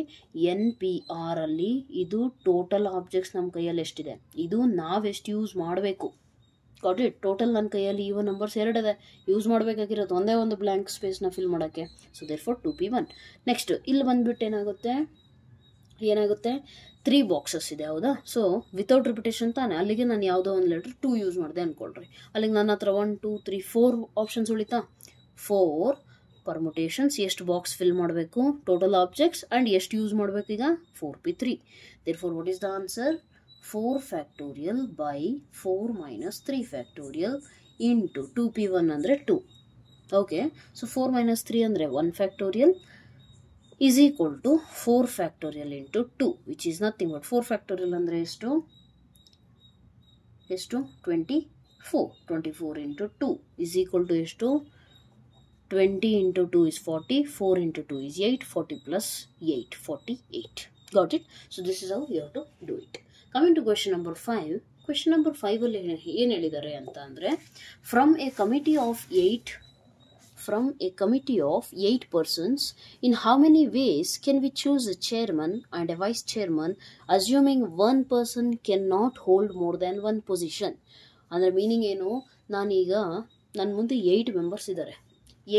NPR ಅಲ್ಲಿ ಇದು ಟೋಟಲ್ ಆಬ್ಜೆಕ್ಟ್ಸ್ ನಮ್ಮ ಕೈಯಲ್ಲಿ ಎಷ್ಟಿದೆ, ಇದು ನಾವೆಷ್ಟು ಯೂಸ್ ಮಾಡಬೇಕು. Got it? ಟೋಟಲ್ ನನ್ನ ಕೈಯಲ್ಲಿ ಈವನ್ ನಂಬರ್ಸ್ 2 ಇದೆ, ಯೂಸ್ ಮಾಡಬೇಕಾಗಿರೋದು ಒಂದೇ ಒಂದು ಬ್ಲ್ಯಾಂಕ್ ಸ್ಪೇಸ್ನ ಫಿಲ್ ಮಾಡೋಕ್ಕೆ. So therefore 2P1. Next ಇಲ್ಲಿ ಬಂದುಬಿಟ್ಟು ಏನಾಗುತ್ತೆ 3 ಬಾಕ್ಸಸ್ ಇದೆ, ಹೌದಾ? ಸೊ ವಿತೌಟ್ ರಿಪಿಟೇಷನ್ ತಾನೆ, ಅಲ್ಲಿಗೆ ನಾನು ಯಾವುದೋ ಒಂದು ಲೆಟ್ರ್ 2 ಯೂಸ್ ಮಾಡಿದೆ ಅಂದ್ಕೊಳ್ರಿ. ಅಲ್ಲಿಗೆ ನನ್ನ ಹತ್ರ 1 2 3 4 ಆಪ್ಷನ್ಸ್ ಉಳಿತಾ. 4 permutations. ಎಷ್ಟು ಬಾಕ್ಸ್ ಫಿಲ್ ಮಾಡಬೇಕು, ಟೋಟಲ್ ಆಬ್ಜೆಕ್ಟ್ಸ್ ಆ್ಯಂಡ್ ಎಷ್ಟು ಯೂಸ್ ಮಾಡಬೇಕು ಈಗ 4p3. therefore what is the answer? 4 factorial by 4 minus 3 factorial into 2p1 ಅಂದರೆ 2. ಓಕೆ, ಸೊ 4 minus 3 ಅಂದರೆ 1 factorial is equal to 4 factorial into 2, which is nothing but 4 factorial ಅಂದರೆ ಎಷ್ಟು 24. 24 into 2 is equal to ಎಷ್ಟು 20 into 2 is 40, 4 into 2 is 8, 40 plus 8, 48. Got it? So this is how you have to do it. Coming to question number 5. Question number 5 ಅಲ್ಲಿ ಏನು ಹೇಳಿದ್ದಾರೆ ಅಂತ ಅಂದರೆ, from a committee of 8 persons, in how many ways can we choose a chairman and a vice chairman assuming one person cannot hold more than one position? ಅಂದರೆ meaning ಏನು, ನಾನೀಗ ನನ್ನ ಮುಂದೆ 8 ಮೆಂಬರ್ಸ್ ಇದ್ದಾರೆ.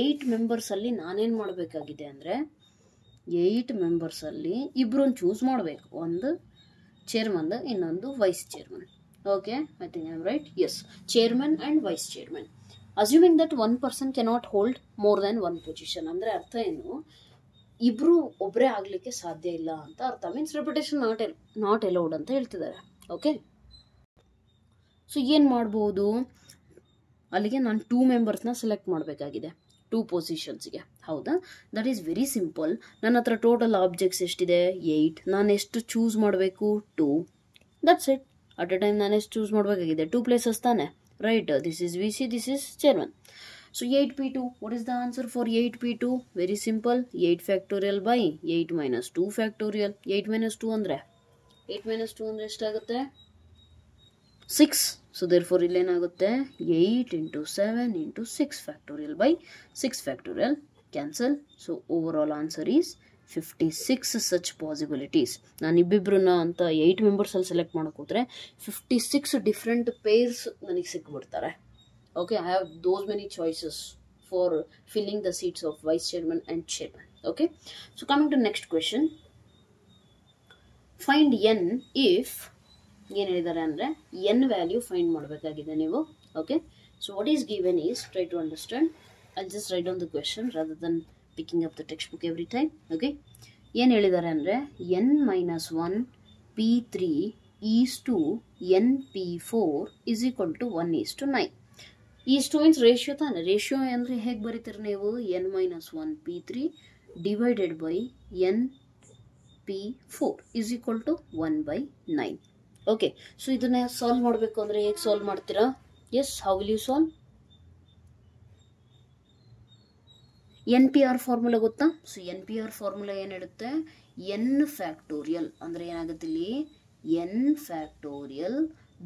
8 ಮೆಂಬರ್ಸಲ್ಲಿ ನಾನೇನು ಮಾಡಬೇಕಾಗಿದೆ ಅಂದರೆ 8 ಮೆಂಬರ್ಸಲ್ಲಿ ಇಬ್ಬರನ್ನು ಚೂಸ್ ಮಾಡಬೇಕು, ಒಂದು ಚೇರ್ಮನ್ ಇನ್ನೊಂದು vice chairman. Okay, I think I am right. Yes, chairman and vice chairman. Assuming that one person cannot hold more than one position ಅಂದರೆ ಅರ್ಥ ಏನು, ಇಬ್ಬರು ಒಬ್ಬರೇ ಆಗಲಿಕ್ಕೆ ಸಾಧ್ಯ ಇಲ್ಲ ಅಂತ ಅರ್ಥ. ಮೀನ್ಸ್ ರೆಪ್ಯುಟೇಷನ್ ನಾಟ್ ಅಲೌಡ್ ಅಂತ ಹೇಳ್ತಿದ್ದಾರೆ. ಓಕೆ, ಸೊ ಏನು ಮಾಡ್ಬೋದು, ಅಲ್ಲಿಗೆ ನಾನು 2 ಮೆಂಬರ್ಸ್ನ ಸೆಲೆಕ್ಟ್ ಮಾಡಬೇಕಾಗಿದೆ 2 ಪೊಸಿಷನ್ಸ್ಗೆ. ಹೌದಾ, ದಟ್ ಈಸ್ ವೆರಿ ಸಿಂಪಲ್. ನನ್ನ ಹತ್ರ ಟೋಟಲ್ ಆಬ್ಜೆಕ್ಟ್ಸ್ ಎಷ್ಟಿದೆ 8. ನಾನು ಎಷ್ಟು ಚೂಸ್ ಮಾಡಬೇಕು 2. That's it. At a time ನಾನು ಎಷ್ಟು ಚೂಸ್ ಮಾಡಬೇಕಾಗಿದೆ 2 ಪ್ಲೇಸಸ್ ತಾನೆ, right. This is V C, this is chairman. So 8p2, what is the answer for 8p2? Very simple, 8 factorial by 8 minus 2 factorial. 8 minus 2 ಅಂದರೆ ಎಷ್ಟಾಗುತ್ತೆ 6. So therefore ಇಲ್ಲೇನಾಗುತ್ತೆ 8 into 7 into 6 factorial by 6 factorial. Cancel. So overall answer is 56 such possibilities. ನಾನು ಇಬ್ಬಿಬ್ರನ್ನ ಅಂತ 8 ಮೆಂಬರ್ಸಲ್ಲಿ select ಮಾಡೋಕೆ ಹೋದರೆ 56 different pairs ನನಗೆ ಸಿಕ್ಬಿಡ್ತಾರೆ. Okay, I have those many choices for filling the seats of vice chairman and chairman. Okay, so coming to next question. Find n if ಏನು ಹೇಳಿದ್ದಾರೆ ಅಂದರೆ n value find ಮಾಡಬೇಕಾಗಿದೆ ನೀವು. Okay, so what is given is, try to understand. I just write on the question rather than picking up the text book every time. Okay, ಏನು ಹೇಳಿದ್ದಾರೆ ಅಂದರೆ n-1 p3 is to np4 is equal to 1:9. Is to means ratio ತಾನೆ. Ratio ಅಂದರೆ ಹೇಗೆ ಬರೀತೀರಿ ನೀವು, n-1 p3 divided by np4 is equal to 1/9. Okay, so ಇದನ್ನ solve ಮಾಡಬೇಕು ಅಂದರೆ ಹೇಗೆ ಸಾಲ್ವ್ ಮಾಡ್ತೀರಾ? Yes, how will you solve? NPR formula ಗೊತ್ತಾ? ಸೊ NPR ಫಾರ್ಮುಲಾ ಏನಿಡುತ್ತೆ, n ಫ್ಯಾಕ್ಟೋರಿಯಲ್ ಅಂದರೆ ಏನಾಗುತ್ತೆ ಇಲ್ಲಿ n factorial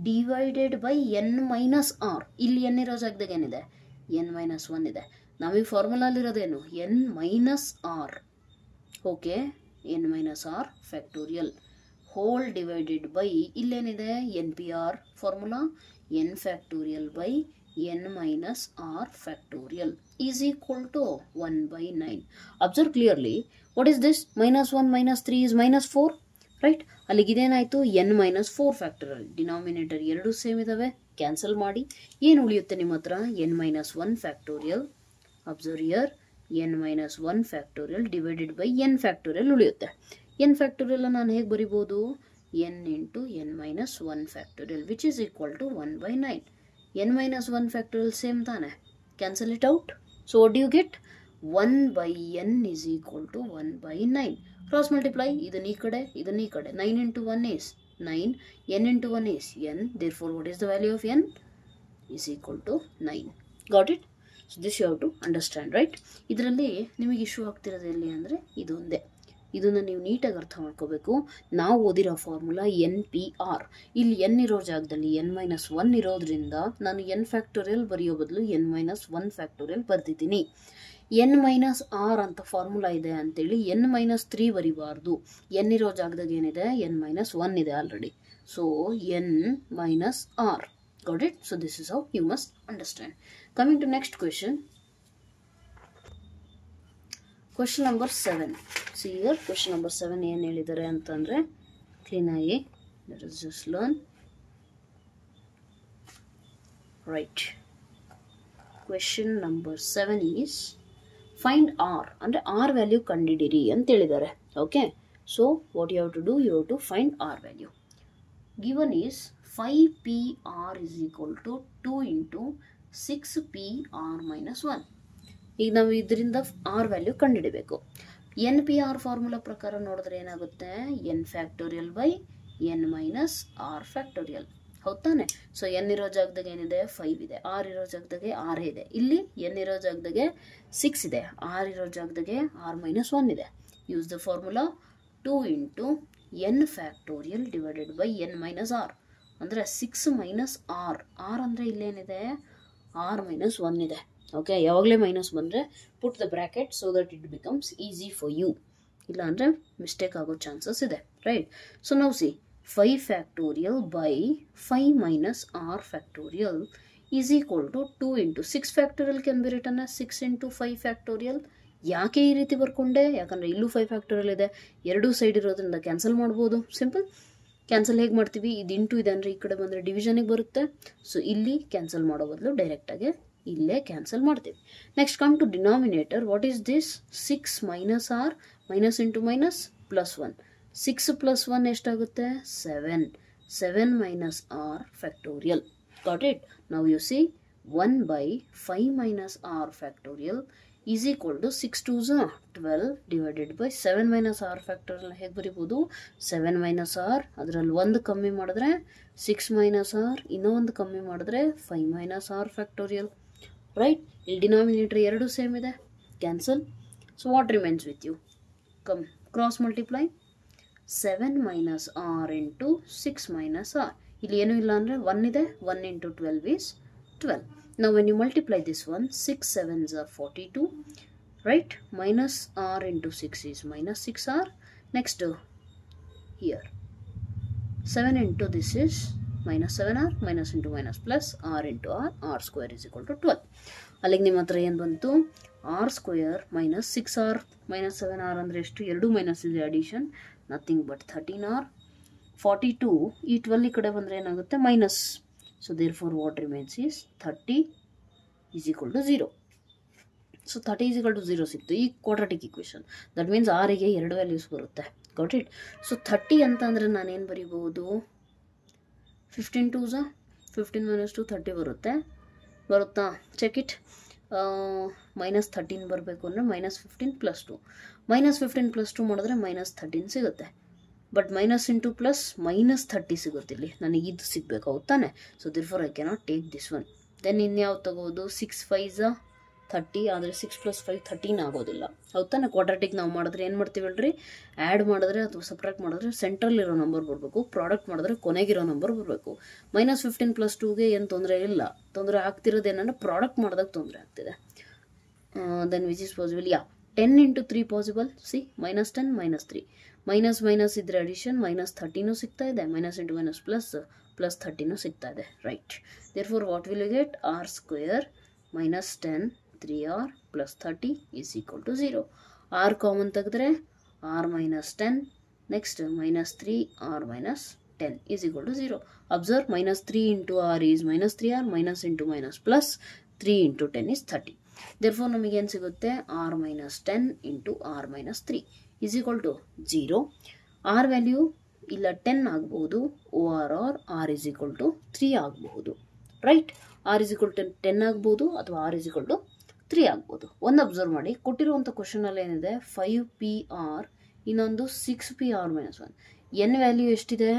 divided by n minus R. ಇಲ್ಲಿ n ಇರೋ ಜಾಗದಾಗ ಏನಿದೆ n-1 ಇದೆ. ನಮಗೆ ಫಾರ್ಮುಲಾಲಿರೋದೇನು n-r. Okay, n-r factorial whole divided by ಇಲ್ಲೇನಿದೆ NPR formula n factorial by n-r factorial is equal to 1/9. Observe clearly. What is this? -1 - 3 is -4, right? ಅಲ್ಲಿಗಿದೇನಾಯಿತು n-4 factorial. Denominator ಎರಡು same ಇದಾವೆ, ಕ್ಯಾನ್ಸಲ್ ಮಾಡಿ. ಏನು ಉಳಿಯುತ್ತೆ ನಿಮ್ಮ ಹತ್ರ? n-1 factorial. Observe here, n-1 factorial divided by n factorial ಉಳಿಯುತ್ತೆ. n factorial ನಾನು ಹೇಗೆ ಬರಿಬೋದು? n into n-1 factorial which is equal to 1/9. n-1 factorial same ತಾನೆ, cancel it out. So what do you get? 1/n is equal to 1/9. Cross multiply, ಇದನ್ನ ಈ ಕಡೆ 9 into 1 is 9, n into 1 is n. Therefore what is the value of n? Is equal to 9. Got it? So this you have to understand, right? ಇದರಲ್ಲಿ ನಿಮಗೆ issue ಆಗ್ತಿರೋದು ಎಲ್ಲಿ ಅಂದರೆ ಇದು ಒಂದೇ. ಇದನ್ನು ನೀವು ನೀಟಾಗಿ ಅರ್ಥ ಮಾಡ್ಕೋಬೇಕು. ನಾವು ಓದಿರೋ ಫಾರ್ಮುಲಾ NPR. ಇಲ್ಲಿ n ಇರೋ ಜಾಗದಲ್ಲಿ n-1 ಇರೋದ್ರಿಂದ ನಾನು n ಫ್ಯಾಕ್ಟೋರಿಯಲ್ ಬರೆಯೋ ಬದಲು n-1 ಫ್ಯಾಕ್ಟೋರಿಯಲ್ ಬರ್ತಿದ್ದೀನಿ. n-r ಅಂತ ಫಾರ್ಮುಲಾ ಇದೆ ಅಂತೇಳಿ n-3 ಬರಿಬಾರ್ದು. n ಇರೋ ಜಾಗದಾಗ ಏನಿದೆ n-1 ಇದೆ already. So n-r. Got it? So this is how you must understand. Coming to next question. Question number 7. See here, question number 7 ಏನು ಹೇಳಿದ್ದಾರೆ ಅಂತಂದರೆ ಕ್ಲೀನಾಗಿ let us just learn. Right. Question number 7 is find R ಅಂದರೆ R value ಕಂಡಿಡಿರಿ ಅಂತ ಹೇಳಿದ್ದಾರೆ. Okay, so what you have to do, you have to find R value. Given is 5PR is equal to 2 into 6PR minus 1. ಈಗ ನಾವು ಇದರಿಂದ r value ಕಂಡುಹಿಡಬೇಕು. NPR formula ಪ್ರಕಾರ ನೋಡಿದ್ರೆ ಏನಾಗುತ್ತೆ, n factorial by n minus R factorial. ಹೌದಾನೆ? So n ಇರೋ ಜಾಗದಾಗ ಏನಿದೆ, 5 ಇದೆ. ಆರ್ ಇರೋ ಜಾಗದಾಗೆ 6 ಇದೆ. ಇಲ್ಲಿ n ಇರೋ ಜಾಗದಾಗೆ 6 ಇದೆ. ಆರ್ ಇರೋ ಜಾಗದಾಗೆ r ಮೈನಸ್ 1 ಇದೆ. Use the formula 2 into n factorial divided by n minus R ಅಂದರೆ 6 ಮೈನಸ್ ಆರ್. ಆರ್ ಅಂದರೆ ಇಲ್ಲೇನಿದೆ, r ಮೈನಸ್ 1 ಇದೆ. ಓಕೆ, ಯಾವಾಗಲೇ ಮೈನಸ್ ಬಂದರೆ put the bracket so that it becomes easy for you. ಇಲ್ಲ ಅಂದರೆ mistake ಆಗೋ chances ಇದೆ, ರೈಟ್? ಸೊ ನಾವು see 5 factorial by 5 minus R factorial is equal to 2 into 6 factorial can be written 6 into 5 factorial. ಯಾಕೆ ಈ ರೀತಿ ಬರ್ಕೊಂಡೆ, ಯಾಕಂದರೆ ಇಲ್ಲೂ 5 ಫ್ಯಾಕ್ಟೋರಿಯಲ್ ಇದೆ, ಎರಡೂ ಸೈಡ್ ಇರೋದ್ರಿಂದ ಕ್ಯಾನ್ಸಲ್ ಮಾಡ್ಬೋದು. ಸಿಂಪಲ್ ಕ್ಯಾನ್ಸಲ್ ಹೇಗೆ ಮಾಡ್ತೀವಿ, ಇದು ಇಂಟು ಇದೆ ಅಂದರೆ ಈ ಕಡೆ ಬಂದರೆ ಡಿವಿಷನಿಗೆ ಬರುತ್ತೆ. ಸೊ ಇಲ್ಲಿ ಕ್ಯಾನ್ಸಲ್ ಮಾಡೋ ಬದಲು ಡೈರೆಕ್ಟಾಗಿ ಇಲ್ಲೇ ಕ್ಯಾನ್ಸಲ್ ಮಾಡ್ತೀವಿ. Next come to denominator. What is this, 6 minus r minus into minus plus 1. 6 plus 1 ಎಷ್ಟಾಗುತ್ತೆ, 7. 7 minus R factorial. Got it? ನಾವು you see 1 by 5 minus R factorial is equal to 6 2 12 divided by 7 minus R factorial. ಹೇಗೆ ಬರಿಬೋದು, 7 minus R, ಅದರಲ್ಲಿ ಒಂದು ಕಮ್ಮಿ ಮಾಡಿದ್ರೆ 6 minus R, ಇನ್ನೂ ಒಂದು ಕಮ್ಮಿ ಮಾಡಿದ್ರೆ 5 ಮೈನಸ್ ಆರ್ ಫ್ಯಾಕ್ಟೋರಿಯಲ್. ರೈಟ್? ಇಲ್ಲಿ ಡಿನಾಮಿನೇಟರ್ ಎರಡು ಸೇಮ್ ಇದೆ, cancel. So what remains with you, come cross multiply 7 minus R into 6 minus R. ಇಲ್ಲಿ ಏನೂ ಇಲ್ಲ ಅಂದರೆ 1 ಇದೆ, 1 into 12 is 12. Now when you multiply this one, 6 7s are 42, right? Minus r into 6 is minus 6r. Next here 7 into this is minus 7r, minus into minus plus r into r square is equal to 12. ಅಲ್ಲಿಗೆ ನಿಮ್ಮ ಹತ್ರ ಏನು ಬಂತು, r square minus 6r minus 7r ಅಂದರೆ ಎಷ್ಟು, ಎರಡು minus ಇದೆ, addition, nothing but 13r. 42 ಈ 12 ಈ ಕಡೆ ಬಂದರೆ ಏನಾಗುತ್ತೆ, minus. So therefore what remains is 30 is equal to 0. So 30 is equal to 0 ಸಿಕ್ತು ಈ ಕ್ವಾಡ್ರಾಟಿಕ್ ಇಕ್ವೇಷನ್. ದಟ್ ಮೀನ್ಸ್ ಆರಿಗೆ ಎರಡು ವ್ಯಾಲ್ಯೂಸ್ ಬರುತ್ತೆ. Got it? ಸೊ 30 ಅಂತ ಅಂದರೆ ನಾನೇನು ಬರೀಬಹುದು, 15 2s 15 minus 2 30 ಬರುತ್ತಾ? Check it. ಮೈನಸ್ 13 ಬರಬೇಕು ಅಂದರೆ ಮೈನಸ್ 15 ಪ್ಲಸ್ 2. ಮೈನಸ್ 15 ಪ್ಲಸ್ 2 ಮಾಡಿದ್ರೆ ಮೈನಸ್ 13 ಸಿಗುತ್ತೆ. But minus into plus minus 30 ಸಿಗುತ್ತೆ. ಇಲ್ಲಿ ನನಗೆ ಇದು ಸಿಗಬೇಕು, ಹೌದು ತಾನೆ? So therefore I cannot take this one. Then ಇನ್ಯಾವ್ದು ತಗೋದು, 6 5s 30, ಆದರೆ 6 + 5 13 ಆಗೋದಿಲ್ಲ, ಹೌದು ತಾನೆ? ಕ್ವಾಡ್ರಾಟಿಕ್ ನಾವು ಮಾಡಿದ್ರೆ ಏನು ಮಾಡ್ತೀವಿ ಹೇಳ್ರಿ, ಆ್ಯಡ್ ಮಾಡಿದ್ರೆ ಅಥವಾ ಸಪ್ರೇಟ್ ಮಾಡಿದ್ರೆ ಸೆಂಟ್ರಲ್ ಇರೋ ನಂಬರ್ ಬರಬೇಕು, ಪ್ರಾಡಕ್ಟ್ ಮಾಡಿದ್ರೆ ಕೊನೆಗಿರೋ ನಂಬರ್ ಬರಬೇಕು. ಮೈನಸ್ 15 + 2ಗೆ ಏನು ತೊಂದರೆ ಇಲ್ಲ. ತೊಂದರೆ ಆಗ್ತಿರೋದು ಏನಂದರೆ ಪ್ರಾಡಕ್ಟ್ ಮಾಡಿದಾಗ ತೊಂದರೆ ಆಗ್ತಿದೆ. Then which is possible, yeah 10 into 3 possible. See -10 -3 minus minus ಇದ್ರೆ ಅಡಿಷನ್, ಮೈನಸ್ 13 ಸಿಗ್ತಾ ಇದೆ, ಮೈನಸ್ ಇಂಟು ಮೈನಸ್ ಪ್ಲಸ್ 13 ಸಿಗ್ತಾ ಇದೆ. Right? Therefore what will you get, r square minus 10 3r plus 30 is equal to 0. r common ತೆಗೆದ್ರೆ r minus 10, next minus 3 r minus 10 is equal to 0. Observe, minus 3 into r is minus 3r, minus into minus plus 3 into 10 is 30. therefore ನಮಗೆ ಏನು ಸಿಗುತ್ತೆ, r minus 10 into r minus 3 is equal to 0. r value ಇಲ್ಲ 10 ಆಗಬಹುದು, or r is equal to 3 ಆಗಬಹುದು. Right? r is equal to 10 ಆಗ್ಬೋದು ಅಥವಾ r is equal to 3 ಆಗ್ಬೋದು. ಒಂದು ಅಬ್ಸರ್ವ್ ಮಾಡಿ, ಕೊಟ್ಟಿರುವಂಥ ಕ್ವಶನಲ್ಲಿ ಏನಿದೆ, 5PR ಇನ್ನೊಂದು 6PR - 1. n ವ್ಯಾಲ್ಯೂ ಎಷ್ಟಿದೆ,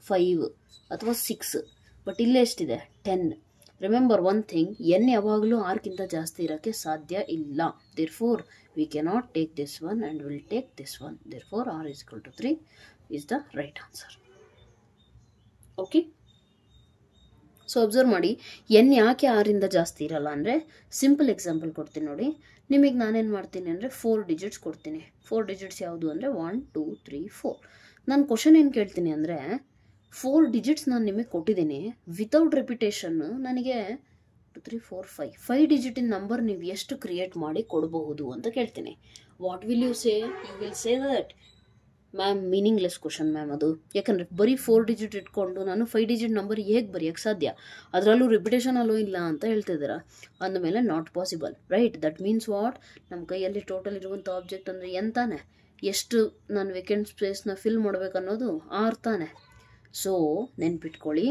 5 ಅಥವಾ 6, ಬಟ್ ಇಲ್ಲೇ ಎಷ್ಟಿದೆ, 10. ರಿಮೆಂಬರ್ ಒನ್ ಥಿಂಗ್, n ಯಾವಾಗಲೂ rಕ್ಕಿಂತ ಜಾಸ್ತಿ ಇರೋಕ್ಕೆ ಸಾಧ್ಯ ಇಲ್ಲ. Therefore we cannot take this one and will take this one. Therefore r is equal to 3 is the right answer. Okay? So observe ಮಾಡಿ, n ಯಾಕೆ ಆರಿಂದ ಜಾಸ್ತಿ ಇರಲ್ಲ ಅಂದರೆ, ಸಿಂಪಲ್ ಎಕ್ಸಾಂಪಲ್ ಕೊಡ್ತೀನಿ ನೋಡಿ. ನಿಮಗೆ ನಾನೇನು ಮಾಡ್ತೀನಿ ಅಂದರೆ 4 ಡಿಜಿಟ್ಸ್ ಕೊಡ್ತೀನಿ. 4 ಡಿಜಿಟ್ಸ್ ಯಾವುದು ಅಂದರೆ 1 2 3 4. ನಾನು ಕ್ವಶನ್ ಏನು ಕೇಳ್ತೀನಿ ಅಂದರೆ, 4 ಡಿಜಿಟ್ಸ್ ನಾನು ನಿಮಗೆ ಕೊಟ್ಟಿದ್ದೀನಿ, ವಿತೌಟ್ ರೆಪಿಟೇಷನ್ ನನಗೆ 2 3 4 5 ಡಿಜಿಟಿನ ನಂಬರ್ ನೀವು ಎಷ್ಟು ಕ್ರಿಯೇಟ್ ಮಾಡಿ ಕೊಡಬಹುದು ಅಂತ ಕೇಳ್ತೀನಿ. What will you say? You will say that ma'am meaningless question ma'am ಅದು. ಯಾಕಂದರೆ ಬರೀ 4 ಡಿಜಿಟ್ ಇಟ್ಕೊಂಡು ನಾನು 5 ಡಿಜಿಟ್ ನಂಬರ್ ಹೇಗೆ ಬರೆಯೋಕ್ಕೆ ಸಾಧ್ಯ, ಅದರಲ್ಲೂ ರಿಪಿಟೇಷನ್ ಅಲ್ಲೂ ಇಲ್ಲ ಅಂತ ಹೇಳ್ತಿದ್ದೀರಾ. ಅಂದಮೇಲೆ not possible, right? That means what, ನಮ್ಮ ಕೈಯಲ್ಲಿ ಟೋಟಲ್ ಇರುವಂಥ ಆಬ್ಜೆಕ್ಟ್ ಅಂದರೆ ಎಂತಾನೆ, ಎಷ್ಟು ನಾನು ವೇಕೆಂಟ್ ಸ್ಪೇಸ್ನ ಫಿಲ್ ಮಾಡಬೇಕನ್ನೋದು 6 ತಾನೆ. ಸೊ ನೆನ್ಪಿಟ್ಕೊಳ್ಳಿ,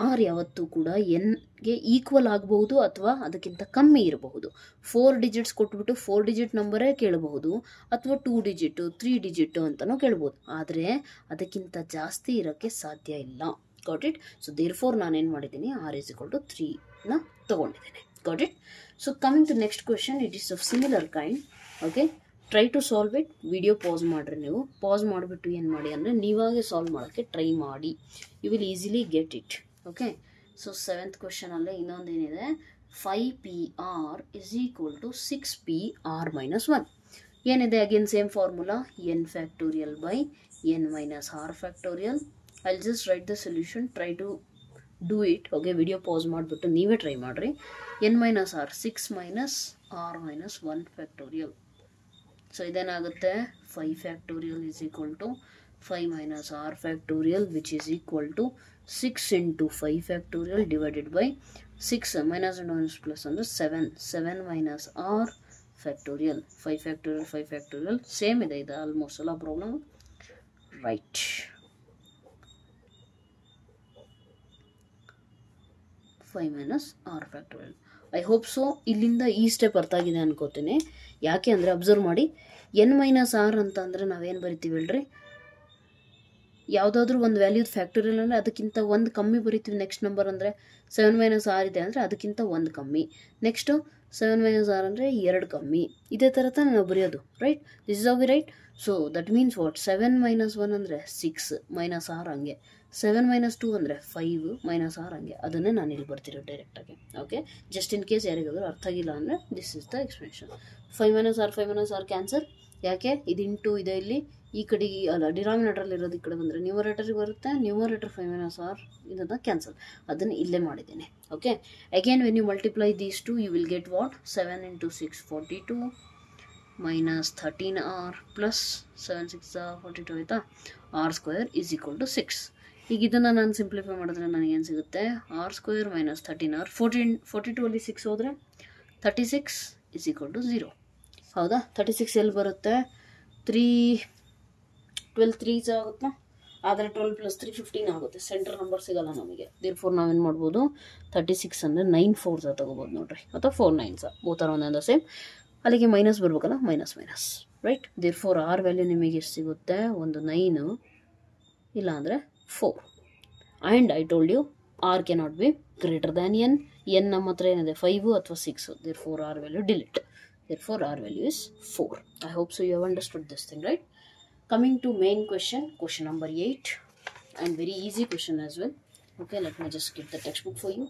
ಆರ್ ಯಾವತ್ತೂ ಕೂಡ ಎನ್ಗೆ ಈಕ್ವಲ್ ಆಗಬಹುದು ಅಥವಾ ಅದಕ್ಕಿಂತ ಕಮ್ಮಿ ಇರಬಹುದು. 4 ಡಿಜಿಟ್ಸ್ ಕೊಟ್ಬಿಟ್ಟು 4 ಡಿಜಿಟ್ ನಂಬರೇ ಕೇಳಬಹುದು, ಅಥವಾ 2 ಡಿಜಿಟ್ 3 ಡಿಜಿಟ್ ಅಂತಲೂ ಕೇಳ್ಬೋದು. ಆದರೆ ಅದಕ್ಕಿಂತ ಜಾಸ್ತಿ ಇರೋಕ್ಕೆ ಸಾಧ್ಯ ಇಲ್ಲ. Got it? So therefore ನಾನೇನು ಮಾಡಿದ್ದೀನಿ, ಆರ್ ಇಸ್ ಈಕ್ವಲ್ ಟು 3ನ ತೊಗೊಂಡಿದ್ದೀನಿ. Got it? So coming to next question, it is of similar kind. Okay, try to solve it. Video pass ಮಾಡಿರಿ. ನೀವು ಪಾಸ್ ಮಾಡಿಬಿಟ್ಟು ಏನು ಮಾಡಿ ಅಂದರೆ ನೀವಾಗೆ ಸಾಲ್ವ್ ಮಾಡೋಕ್ಕೆ ಟ್ರೈ ಮಾಡಿ. You will easily get it. Okay, so 7th ಕ್ವೆಶನಲ್ಲೇ ಇನ್ನೊಂದೇನಿದೆ, 5PR is equal to 6PR minus 1. ಏನಿದೆ again same formula, n factorial by n minus R factorial. I just write the solution, try to do it. Okay, video pause ಮಾಡಿಬಿಟ್ಟು ನೀವೇ try ಮಾಡಿರಿ. N minus r 6 minus r minus 1 factorial. So ಇದೇನಾಗುತ್ತೆ, 5 factorial is equal to 5 minus R factorial which is equal to 6 into 5 factorial divided by 6 minus and minus plus ಅಂದರೆ 7 minus R factorial. 5 factorial 5 factorial same ಇದೆ, ಇದು almost ಎಲ್ಲ problem. Right, 5 minus R factorial. I hope so ಇಲ್ಲಿಂದ ಈ step ಅರ್ಥ ಆಗಿದೆ ಅನ್ಕೋತೀನಿ. ಯಾಕೆ ಅಂದರೆ ಅಬ್ಸರ್ವ್ ಮಾಡಿ, ಎನ್ ಮೈನಸ್ ಆರ್ ಅಂತ ಅಂದರೆ ನಾವೇನು ಬರಿತೀವಿ ಹೇಳ್ರಿ, ಯಾವುದಾದ್ರೂ ಒಂದು ವ್ಯಾಲ್ಯೂದ್ ಫ್ಯಾಕ್ಟೋರಿಯಲ್ ಅಂದರೆ ಅದಕ್ಕಿಂತ ಒಂದು ಕಮ್ಮಿ ಬರಿತೀವಿ. ನೆಕ್ಸ್ಟ್ ನಂಬರ್ ಅಂದರೆ 7 ಮೈನಸ್ ಆರ್ ಇದೆ ಅಂದರೆ ಅದಕ್ಕಿಂತ ಒಂದು ಕಮ್ಮಿ. ನೆಕ್ಸ್ಟು 7 ಮೈನಸ್ ಆರ್ ಅಂದರೆ 2 ಕಮ್ಮಿ. ಇದೇ ಥರ ತಾನೇ ನಾವು ಬರೆಯೋದು, right? This is how V right. So that means what, 7 minus 1 ಅಂದರೆ 6 ಮೈನಸ್ ಆರ್ ಹಂಗೆ, 7 ಮೈನಸ್ 2 ಅಂದರೆ 5 ಮೈನಸ್ ಆರ್ ಹಂಗೆ. ಅದನ್ನೇ ನಾನು ಇಲ್ಲಿ ಬರ್ತಿರೋದು ಡೈರೆಕ್ಟಾಗಿ. ಓಕೆ, ಜಸ್ಟ್ ಇನ್ ಕೇಸ್ ಯಾರಿಗಾದ್ರೂ ಅರ್ಥ ಆಗಿಲ್ಲ ಅಂದರೆ this is the explanation. 5 minus R cancel. ಯಾಕೆ, ಇದು ಇಂಟು ಇದೆ ಇಲ್ಲಿ, ಈ ಕಡೆ ಅಲ್ಲ ಡಿನಾಮಿನೇಟ್ರಲ್ಲಿ ಇರೋದು ಈ ಕಡೆ ಬಂದರೆ ನ್ಯೂಮರೇಟರ್ಗೆ ಬರುತ್ತೆ. ನ್ಯೂಮರೇಟರ್ 5 ಮೈನಸ್ ಆರ್ ಇದನ್ನು ಕ್ಯಾನ್ಸಲ್, ಅದನ್ನು ಇಲ್ಲೇ ಮಾಡಿದ್ದೇನೆ. Okay, again when you multiply these two you will get what, 7 into 6 42 minus 13R plus 7 6 42 ಆಯಿತಾ. R square is equal to 6. ಈಗ ಇದನ್ನು ನಾನು ಸಿಂಪ್ಲಿಫೈ ಮಾಡಿದ್ರೆ ನನಗೇನು ಸಿಗುತ್ತೆ, ಆರ್ ಸ್ಕ್ವೇರ್ ಮೈನಸ್ 13R. 42 ಅಲ್ಲಿ 6 ಹೋದರೆ 36 ಈಸ್ ಈಕ್ವಲ್ ಟು 0. ಹೌದಾ? 36 ಎಲ್ಲಿ ಬರುತ್ತೆ, 12 3 ಆಗುತ್ತಾ, ಆದರೆ 12 ಪ್ಲಸ್ 3 15 ಆಗುತ್ತೆ. ಸೆಂಟ್ರ್ ನಂಬರ್ ಸಿಗಲ್ಲ ನಮಗೆ. ದೇರ್ ಫೋರ್ ನಾವೇನು ಮಾಡ್ಬೋದು, 36 ಅಂದರೆ 9 4 ತಗೋಬೋದು ನೋಡ್ರಿ, ಅಥವಾ 4 9 ಬೋತಾರ ಒಂದೊಂದು ಸೇಮ್. ಅಲ್ಲಿಗೆ ಮೈನಸ್ ಬರ್ಬೇಕಲ್ಲ, minus right. Therefore R value ನಿಮಗೆ ಎಷ್ಟು ಸಿಗುತ್ತೆ, ಒಂದು 9 ಇಲ್ಲ ಅಂದರೆ 4. And I told you R cannot be greater than N ನಮ್ಮ ಹತ್ರ ಏನಿದೆ 5 ಅಥವಾ 6. Therefore R value delete. Therefore, our value is 4. I hope so you have understood this thing, right? Coming to main question, question number 8, and very easy question as well. Okay, let me just get the textbook for you.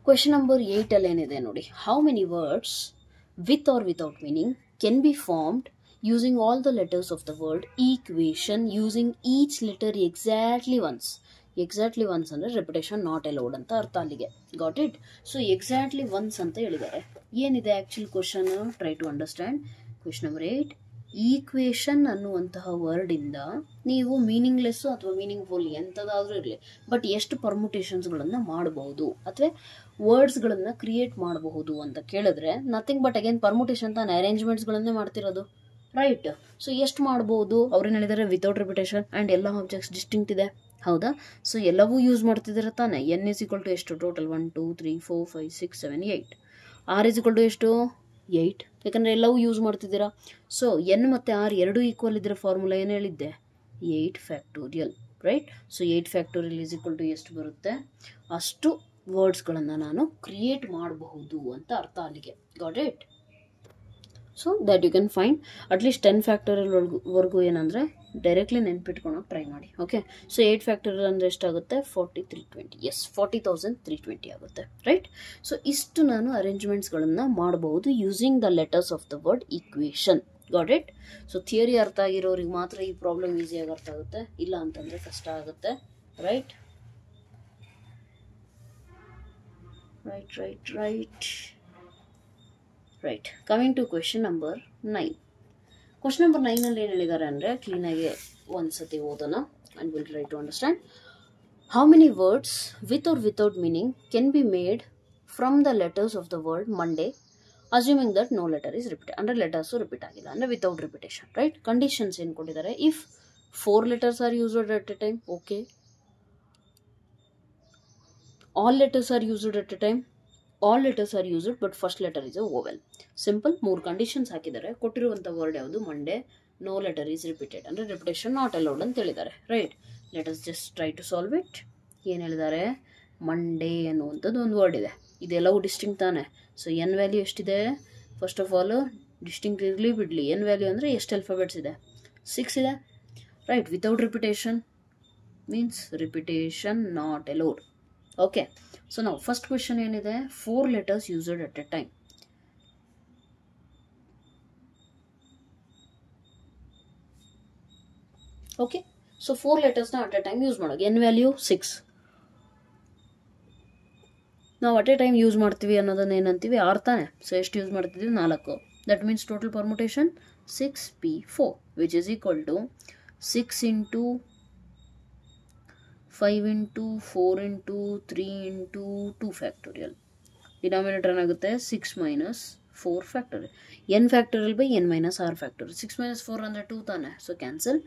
Question number 8 allenide nodi. How many words with or without meaning can be formed using all the letters of the word equation using each letter exactly once? Exactly once ಅಂದರೆ repetition not allowed ಅಂತ ಅರ್ಥ ಅಲ್ಲಿಗೆ. Got it? So exactly once ಅಂತ ಹೇಳಿದ್ದಾರೆ. ಏನಿದೆ actually question, try to understand. Question number 8, equation ಅನ್ನುವಂತಹ ವರ್ಡಿಂದ ನೀವು ಮೀನಿಂಗ್ಲೆಸ್ಸು ಅಥವಾ ಮೀನಿಂಗ್ಫುಲ್ ಎಂಥದಾದರೂ ಇರಲಿ, ಬಟ್ ಎಷ್ಟು ಪರ್ಮುಟೇಷನ್ಸ್ಗಳನ್ನು ಮಾಡಬಹುದು ಅಥವಾ ವರ್ಡ್ಸ್ಗಳನ್ನು ಕ್ರಿಯೇಟ್ ಮಾಡಬಹುದು ಅಂತ ಕೇಳಿದ್ರೆ ನಥಿಂಗ್ ಬಟ್ ಅಗೇನ್ ಪರ್ಮುಟೇಷನ್ ತಾನೇ, ಅರೇಂಜ್ಮೆಂಟ್ಸ್ಗಳನ್ನೇ ಮಾಡ್ತಿರೋದು, ರೈಟ್? ಸೊ ಎಷ್ಟು ಮಾಡ್ಬೋದು, ಅವ್ರೇನು ಹೇಳಿದ್ದಾರೆ, ವಿತೌಟ್ ರಿಪಿಟೇಷನ್ ಆ್ಯಂಡ್ ಎಲ್ಲ ಆಬ್ಜೆಕ್ಟ್ಸ್ ಡಿಸ್ಟಿಂಕ್ಟ್ ಇದೆ. ಹೌದಾ? ಸೊ ಎಲ್ಲವೂ ಯೂಸ್ ಮಾಡ್ತಿದ್ದೀರ ತಾನೆ. ಎನ್ ಇಸ್ ಈಕ್ವಲ್ ಟು ಎಷ್ಟು, total 1 2 3 4 5 6 7 8. R is equal to ಎಷ್ಟು, 8, ಯಾಕಂದರೆ ಎಲ್ಲವೂ ಯೂಸ್ ಮಾಡ್ತಿದ್ದೀರಾ. ಸೊ ಎನ್ ಮತ್ತು ಆರ್ ಎರಡೂ ಈಕ್ವಲ್ ಇದ್ದರೆ ಫಾರ್ಮುಲಾ ಏನು ಹೇಳಿದ್ದೆ, 8 factorial, right? So 8 factorial is equal to ಎಷ್ಟು ಬರುತ್ತೆ, ಅಷ್ಟು ವರ್ಡ್ಸ್ಗಳನ್ನು ನಾನು ಕ್ರಿಯೇಟ್ ಮಾಡಬಹುದು ಅಂತ ಅರ್ಥ ಅಲ್ಲಿಗೆ. Got it? So that you can find at least 10 factorial ವರ್ಗೂ ಏನಂದರೆ ಡೈರೆಕ್ಟ್ಲಿ ನೆನ್ಪಿಟ್ಕೊಳಕ್ಕೆ ಟ್ರೈ ಮಾಡಿ. ಓಕೆ, ಸೊ 8 ಫ್ಯಾಕ್ಟೋರಿಯಲ್ ಅಂದರೆ ಎಷ್ಟಾಗುತ್ತೆ, 4320. ಎಸ್, 40,320 ಆಗುತ್ತೆ, ರೈಟ್? ಸೊ ಇಷ್ಟು ನಾನು ಅರೇಂಜ್ಮೆಂಟ್ಸ್ಗಳನ್ನು ಮಾಡಬಹುದು using the letters of the word equation. Got it? So theory ಅರ್ಥ ಆಗಿರೋರಿಗೆ ಮಾತ್ರ ಈ ಪ್ರಾಬ್ಲಮ್ ಈಸಿಯಾಗಿ ಅರ್ಥ ಆಗುತ್ತೆ, ಇಲ್ಲ ಅಂತಂದರೆ ಕಷ್ಟ ಆಗುತ್ತೆ, right? Right right right right. Coming to question number 9. Question number 9 ಅಲ್ಲಿ ಏನು ಹೇಳಿದ್ದಾರೆ ಅಂದರೆ ಕ್ಲೀನಾಗಿ ಒಂದ್ಸತಿ ಓದೋಣ and will try to understand. How many words with or without meaning can be made from the letters of the word Monday assuming that no letter is repeated. ಅಂದರೆ letters repeat ಆಗಿಲ್ಲ, ಅಂದರೆ ವಿತೌಟ್ ರಿಪಿಟೇಷನ್, ರೈಟ್? ಕಂಡೀಷನ್ಸ್ ಏನು ಕೊಟ್ಟಿದ್ದಾರೆ? If 4 letters are used at a time, okay. All letters are used at a time. All letters are used, but first letter is a vowel. Simple. 3 conditions ಹಾಕಿದ್ದಾರೆ. ಕೊಟ್ಟಿರುವಂಥ word ಯಾವುದು? Monday. No letter is repeated, ಅಂದರೆ repetition not allowed ಅಂತ ಹೇಳಿದ್ದಾರೆ, right? Let us just try to solve it. ಏನು ಹೇಳಿದ್ದಾರೆ? Monday ಅನ್ನುವಂಥದ್ದು ಒಂದು ವರ್ಡ್ ಇದೆ. ಇದೆಲ್ಲವೂ ಡಿಸ್ಟಿಂಕ್ಟ್ ತಾನೆ. ಸೊ ಎನ್ ವ್ಯಾಲ್ಯೂ ಎಷ್ಟಿದೆ? ಫಸ್ಟ್ ಆಫ್ ಆಲ್ ಡಿಸ್ಟಿಂಕ್ಟ್ ಇರಲಿ ಬಿಡಲಿ, ಎನ್ ವ್ಯಾಲ್ಯೂ ಅಂದರೆ ಎಷ್ಟು ಅಲ್ಫಾಬೆಟ್ಸ್ ಇದೆ? 6 ಇದೆ, right? Without repetition means repetition not allowed. Okay, so ನಾವು ಫಸ್ಟ್ ಕ್ವೆಶನ್ ಏನಿದೆ? 4 letters used at a time. Okay, so 4 letters at a time use ಮಾಡೋದು. N value 6. ನಾವು ಅಟ್ ಎ ಟೈಮ್ ಯೂಸ್ ಮಾಡ್ತೀವಿ ಅನ್ನೋದನ್ನ ಏನಂತೀವಿ? 6 ತಾನೆ. ಸೊ ಎಷ್ಟು ಯೂಸ್ ಮಾಡ್ತಿದ್ದೀವಿ? 4. That means total permutation 6p4 which is equal to 6 into 5 into 4 into 3 into 2 factorial. Denominator ಏನಾಗುತ್ತೆ? 6 minus 4 factorial. n factorial by n minus r factorial. 6 minus 4 ಅಂದರೆ 2 ತಾನೆ. So cancel.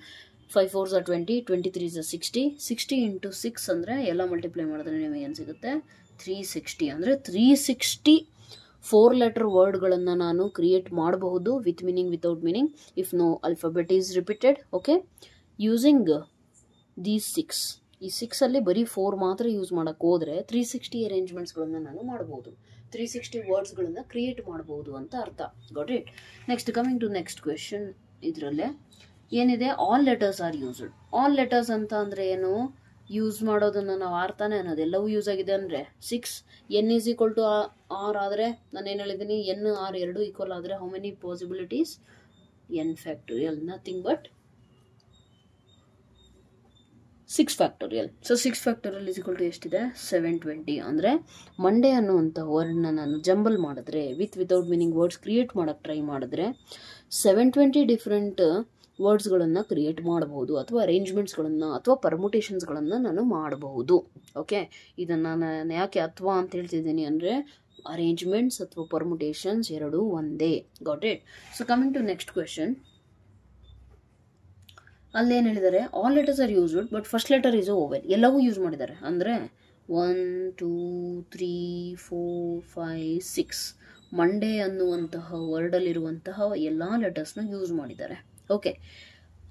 5 4s are 20, 23 is 60. 60 into 6 ಅಂದರೆ ಎಲ್ಲ multiply ಮಾಡಿದ್ರೆ ನಿಮಗೆ ಏನು ಸಿಗುತ್ತೆ? 360. ಅಂದರೆ 360 4 letter ವರ್ಡ್ಗಳನ್ನು ನಾನು ಕ್ರಿಯೇಟ್ ಮಾಡಬಹುದು with meaning without meaning if no alphabet is repeated. Okay, using these 6. ಈ 6 ಅಲ್ಲಿ ಬರೀ 4 ಮಾತ್ರ ಯೂಸ್ ಮಾಡೋಕ್ಕೆ ಹೋದರೆ 360 ಅರೇಂಜ್ಮೆಂಟ್ಸ್ಗಳನ್ನು ನಾನು ಮಾಡ್ಬೋದು, 360 ವರ್ಡ್ಸ್ಗಳನ್ನು ಕ್ರಿಯೇಟ್ ಮಾಡ್ಬೋದು ಅಂತ ಅರ್ಥ. Got it? Next coming to next question. ಇದರಲ್ಲೇ ಏನಿದೆ? All letters are used. All letters ಅಂತ ಅಂದರೆ ಏನು? ಯೂಸ್ ಮಾಡೋದನ್ನು ನಾವು ಆರ್ತಾನೆ ಅನ್ನೋದೆಲ್ಲವೂ ಯೂಸ್ ಆಗಿದೆ ಅಂದರೆ 6 N is equal to R ಆದರೆ ನಾನು ಏನು ಹೇಳಿದ್ದೀನಿ? ಎನ್ ಆರ್ ಎರಡು ಈಕ್ವಲ್ ಆದರೆ how many possibilities? N factorial, nothing but 6 factorial. So 6 factorial is equal to ಎಷ್ಟಿದೆ? 720. ಅಂದರೆ ಮಂಡೇ ಅನ್ನುವಂಥ ವರ್ಡ್ನ ನಾನು ಜಂಬಲ್ ಮಾಡಿದ್ರೆ ವಿತೌಟ್ ಮೀನಿಂಗ್ ವರ್ಡ್ಸ್ ಕ್ರಿಯೇಟ್ ಮಾಡೋಕ್ಕೆ ಟ್ರೈ ಮಾಡಿದ್ರೆ 720 ಡಿಫ್ರೆಂಟ್ ವರ್ಡ್ಸ್ಗಳನ್ನು ಕ್ರಿಯೇಟ್ ಮಾಡಬಹುದು, ಅಥವಾ ಅರೇಂಜ್ಮೆಂಟ್ಸ್ಗಳನ್ನು ಅಥವಾ ಪರ್ಮುಟೇಷನ್ಸ್ಗಳನ್ನು ನಾನು ಮಾಡಬಹುದು. ಓಕೆ, ಇದನ್ನು ನಾನು ಯಾಕೆ ಅಥವಾ ಅಂತ ಹೇಳ್ತಿದ್ದೀನಿ ಅಂದರೆ ಅರೇಂಜ್ಮೆಂಟ್ಸ್ ಅಥವಾ ಪರ್ಮುಟೇಷನ್ಸ್ ಎರಡೂ ಒಂದೇ. Got it? So coming to next question. ಅಲ್ಲೇನು ಹೇಳಿದ್ದಾರೆ? All letters are used but first letter is vowel. ಎಲ್ಲವೂ ಯೂಸ್ ಮಾಡಿದ್ದಾರೆ ಅಂದರೆ 1 2 3 4 5 6 ಮಂಡೇ ಅನ್ನುವಂತಹ ವರ್ಡಲ್ಲಿರುವಂತಹ ಎಲ್ಲ ಲೆಟರ್ಸ್ನ ಯೂಸ್ ಮಾಡಿದ್ದಾರೆ. ಓಕೆ,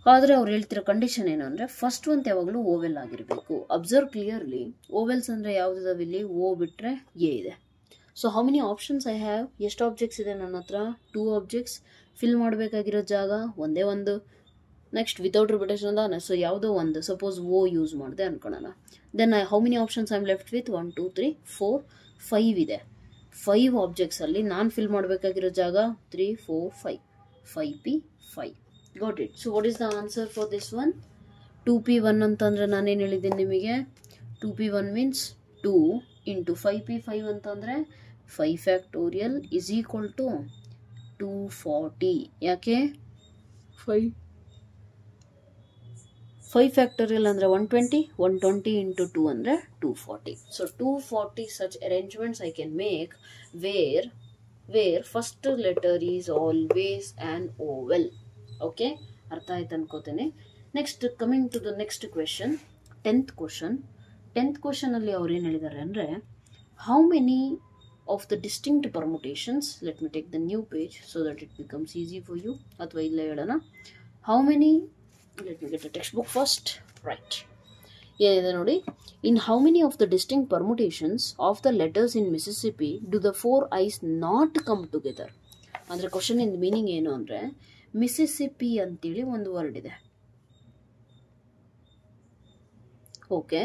ಆದರೆ ಅವ್ರು ಹೇಳ್ತಿರೋ ಕಂಡೀಷನ್ ಏನು ಅಂದರೆ ಫಸ್ಟ್ ಒಂದು ಯಾವಾಗಲೂ ಓವೆಲ್ ಆಗಿರಬೇಕು. ಅಬ್ಸರ್ವ್ ಕ್ಲಿಯರ್ಲಿ, ಓವೆಲ್ಸ್ ಅಂದರೆ ಯಾವುದಿದಾವೆ ಇಲ್ಲಿ? ಓ ಬಿಟ್ಟರೆ ಎ ಇದೆ. So how many options I have? ಎಷ್ಟು ಆಬ್ಜೆಕ್ಟ್ಸ್ ಇದೆ ನನ್ನ ಹತ್ರ? 2 ಆಬ್ಜೆಕ್ಟ್ಸ್. ಫಿಲ್ ಮಾಡಬೇಕಾಗಿರೋ ಜಾಗ ಒಂದೇ ಒಂದು. ನೆಕ್ಸ್ಟ್ ವಿತೌಟ್ ರಿಪಿಟೇಷನ್ ಅದ. ಸೊ ಯಾವುದೋ ಒಂದು, ಸಪೋಸ್ ಓ ಯೂಸ್ ಮಾಡಿದೆ ಅನ್ಕೊಳ್ಳೋಣ. Then how many options I am left with? 1 2 3 4 5 ಇದೆ. 5 ಆಬ್ಜೆಕ್ಟ್ಸಲ್ಲಿ ನಾನು ಫಿಲ್ ಮಾಡಬೇಕಾಗಿರೋ ಜಾಗ 3 4 5 5p5. got it? So what is the answer for this one? 2p1 ಅಂತಂದ್ರೆ ನಾನೇನು ಹೇಳಿದ್ದೀನಿ ನಿಮಗೆ? 2p1 means 2 into 5p5 ಅಂತಂದರೆ 5 factorial is equal to 240. ಯಾಕೆ? 5 factorial ಅಂದರೆ 120, 120 into 2 ಅಂದರೆ 240. So 240 such arrangements I can make where first letter is always an vowel. Okay, ಅರ್ಥ ಆಯ್ತು ಅನ್ಕೋತೇನೆ. Next coming to the next question, 10th question. 10th ಕ್ವೆಶನಲ್ಲಿ ಅವ್ರು ಏನು ಹೇಳಿದ್ದಾರೆ ಅಂದರೆ how many of the distinct permutations, let me take the new page so that it becomes easy for you. ಅಥವಾ ಇಲ್ಲೇ ಹೇಳೋಣ, how many, let me get a text book first. Right, ಏನಿದೆ ನೋಡಿ. In how many of the distinct permutations of the letters in Mississippi do the 4 ice not come together. ಅಂದರೆ question in meaning ಏನು ಅಂದರೆ Mississippi ಅಂತೇಳಿ ಒಂದು word ಇದೆ. Okay,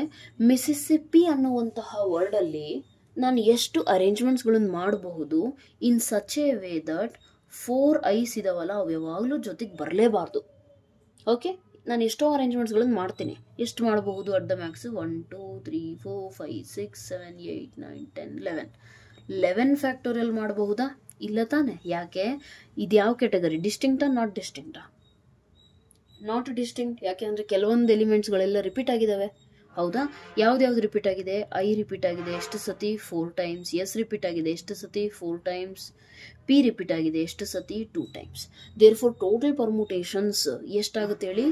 Mississippi ಅನ್ನುವಂತಹ ವರ್ಡಲ್ಲಿ ನಾನು ಎಷ್ಟು ಅರೇಂಜ್ಮೆಂಟ್ಸ್ಗಳನ್ನು ಮಾಡಬಹುದು in such a way that 4 I's ಇದಾವಲ್ಲ ಅವು ಯಾವಾಗಲೂ ಜೊತೆಗೆ ಬರಲೇಬಾರ್ದು. ಓಕೆ, ನಾನು ಎಷ್ಟೋ ಅರೇಂಜ್ಮೆಂಟ್ಸ್ಗಳನ್ನು ಮಾಡ್ತೀನಿ. ಎಷ್ಟು ಮಾಡಬಹುದು? ಅಟ್ ದ ಮ್ಯಾಕ್ಸ್ 1 2 3 4 5 6 7 8 9 10 11 ಫ್ಯಾಕ್ಟೋರಿಯಲ್ ಮಾಡಬಹುದಾ? ಇಲ್ಲ ತಾನೆ. ಯಾಕೆ? ಇದು ಯಾವ ಕ್ಯಾಟಗರಿ? ಡಿಸ್ಟಿಂಕ್ಟಾ ನಾಟ್ ಡಿಸ್ಟಿಂಕ್ಟಾ? Not distinct. ಯಾಕೆ ಅಂದರೆ ಕೆಲವೊಂದು ಎಲಿಮೆಂಟ್ಸ್ಗಳೆಲ್ಲ ರಿಪೀಟ್ ಆಗಿದ್ದಾವೆ. ಹೌದಾ? ಯಾವ್ದು ರಿಪೀಟ್ ಆಗಿದೆ? ಐ ರಿಪೀಟ್ ಆಗಿದೆ ಎಷ್ಟು ಸತಿ? 4 ಟೈಮ್ಸ್. ಎಸ್ ರಿಪೀಟ್ ಆಗಿದೆ ಎಷ್ಟು ಸತಿ? 4 ಟೈಮ್ಸ್. ಪಿ ರಿಪೀಟ್ ಆಗಿದೆ ಎಷ್ಟು ಸತಿ? 2 times. Therefore total permutations ಎಷ್ಟಾಗುತ್ತೆ ಹೇಳಿ?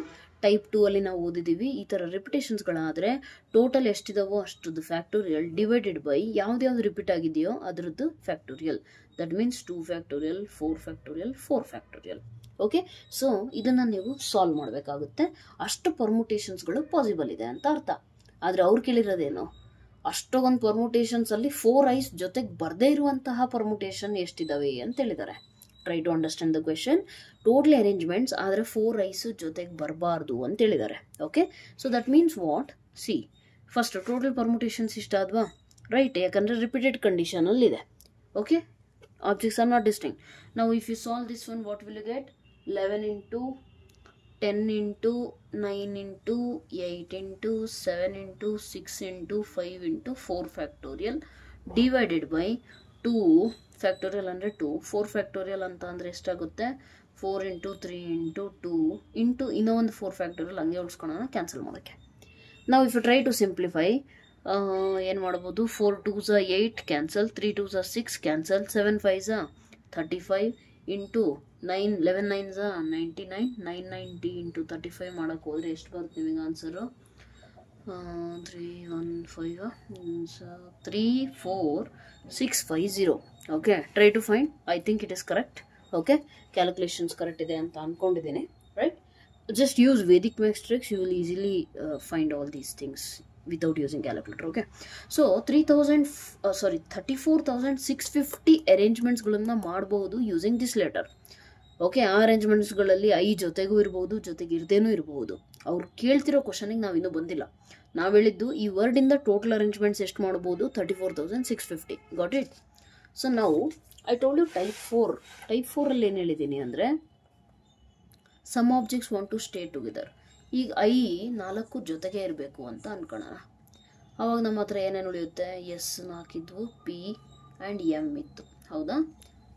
ಟೈಪ್ 2 ಅಲ್ಲಿ ನಾವು ಓದಿದ್ದೀವಿ. ಈ ಥರ ರಿಪಿಟೇಷನ್ಸ್ಗಳಾದರೆ ಟೋಟಲ್ ಎಷ್ಟಿದಾವೋ ಅಷ್ಟರದ್ದು ಫ್ಯಾಕ್ಟೋರಿಯಲ್ ಡಿವೈಡೆಡ್ ಬೈ ಯಾವ್ದು ರಿಪೀಟ್ ಆಗಿದೆಯೋ ಅದರದ್ದು factorial. That means 2 factorial, 4 factorial, 4 factorial. Okay, so ಇದನ್ನು ನೀವು ಸಾಲ್ವ್ ಮಾಡಬೇಕಾಗುತ್ತೆ. ಅಷ್ಟು ಪರ್ಮುಟೇಷನ್ಸ್ಗಳು ಪಾಸಿಬಲ್ ಇದೆ ಅಂತ ಅರ್ಥ. ಆದರೆ ಅವ್ರು ಕೇಳಿರೋದೇನು? ಅಷ್ಟೊಂದು ಪರ್ಮುಟೇಷನ್ಸಲ್ಲಿ 4 ಐಸ್ ಜೊತೆಗೆ ಬರದೇ ಇರುವಂತಹ ಪರ್ಮುಟೇಷನ್ ಎಷ್ಟಿದ್ದಾವೆ ಅಂತ ಹೇಳಿದ್ದಾರೆ. Try to understand the question. Total arrangements ಆದರೆ 4 ಐಸು ಜೊತೆಗೆ ಬರಬಾರ್ದು ಅಂತ ಹೇಳಿದ್ದಾರೆ. Okay, so that means what? See, first total permutations ಇಷ್ಟ ಆದ್ವಾ? ರೈಟ್, ಯಾಕಂದರೆ ರಿಪೀಟೆಡ್ ಕಂಡೀಷನಲ್ಲಿದೆ. Okay, objects are not distinct. Now if you solve this one, what will you get? 11 into 10 into 9 into 8 into 7 into 6 into 5 into 4 factorial divided by 2 factorial ಅಂದರೆ 2. 4 factorial ಅಂತ ಅಂದರೆ ಎಷ್ಟಾಗುತ್ತೆ? 4 into 3 into 2 into ಇನ್ನೂ ಒಂದು 4 factorial ಹಂಗೆ ಉಳಿಸ್ಕೊಳ್ಳೋಣ cancel ಮಾಡೋಕ್ಕೆ. ನಾವು if you try to simplify ಏನು ಮಾಡ್ಬೋದು? 4 2s 8 cancel, 3 2s 6 cancel, 7 5s 35 into 9 11 9s 99, 990 into 35 ಮಾಡೋಕ್ಕೆ ಹೋದರೆ ಎಷ್ಟು ಬರುತ್ತೆ ನಿಮಗೆ answer? 314 okay, try to find. I think it is correct. Okay, calculations correct ಇದೆ ಅಂತ ಅಂದ್ಕೊಂಡಿದ್ದೀನಿ. Right, just use Vedic max tricks, you will easily find all these things without using calculator. Okay, so 34,650 ಅರೇಂಜ್ಮೆಂಟ್ಸ್ಗಳನ್ನು ಮಾಡಬಹುದು using this letter. Okay, ಆ ಅರೇಂಜ್ಮೆಂಟ್ಸ್ಗಳಲ್ಲಿ I ಜೊತೆಗೂ ಇರ್ಬೋದು, ಜೊತೆಗೆ ಇರದೇನೂ ಇರಬಹುದು. ಅವ್ರು ಕೇಳ್ತಿರೋ ಕ್ವಶನಿಗೆ ನಾವು ಇನ್ನೂ ಬಂದಿಲ್ಲ. ನಾವು ಹೇಳಿದ್ದು ಈ ವರ್ಡಿಂದ ಟೋಟಲ್ ಅರೇಂಜ್ಮೆಂಟ್ಸ್ ಎಷ್ಟು ಮಾಡ್ಬೋದು? 34,650. Got it? ಸೊ ನಾವು ಐ ಟೋಲ್ಡ್ ಯು ಟೈಪ್ 4 ಏನು ಹೇಳಿದ್ದೀನಿ ಅಂದರೆ some objects want to stay together. ಈಗ ಐ 4 ಜೊತೆಗೆ ಇರಬೇಕು ಅಂತ ಅನ್ಕೊಳ್ಳೋಣ. ಆವಾಗ ನಮ್ಮ ಹತ್ರ ಏನೇನು ಉಳಿಯುತ್ತೆ? ಎಸ್ ಹಾಕಿದ್ವು, ಪಿ ಆ್ಯಂಡ್ ಎಮ್ ಇತ್ತು. ಹೌದಾ?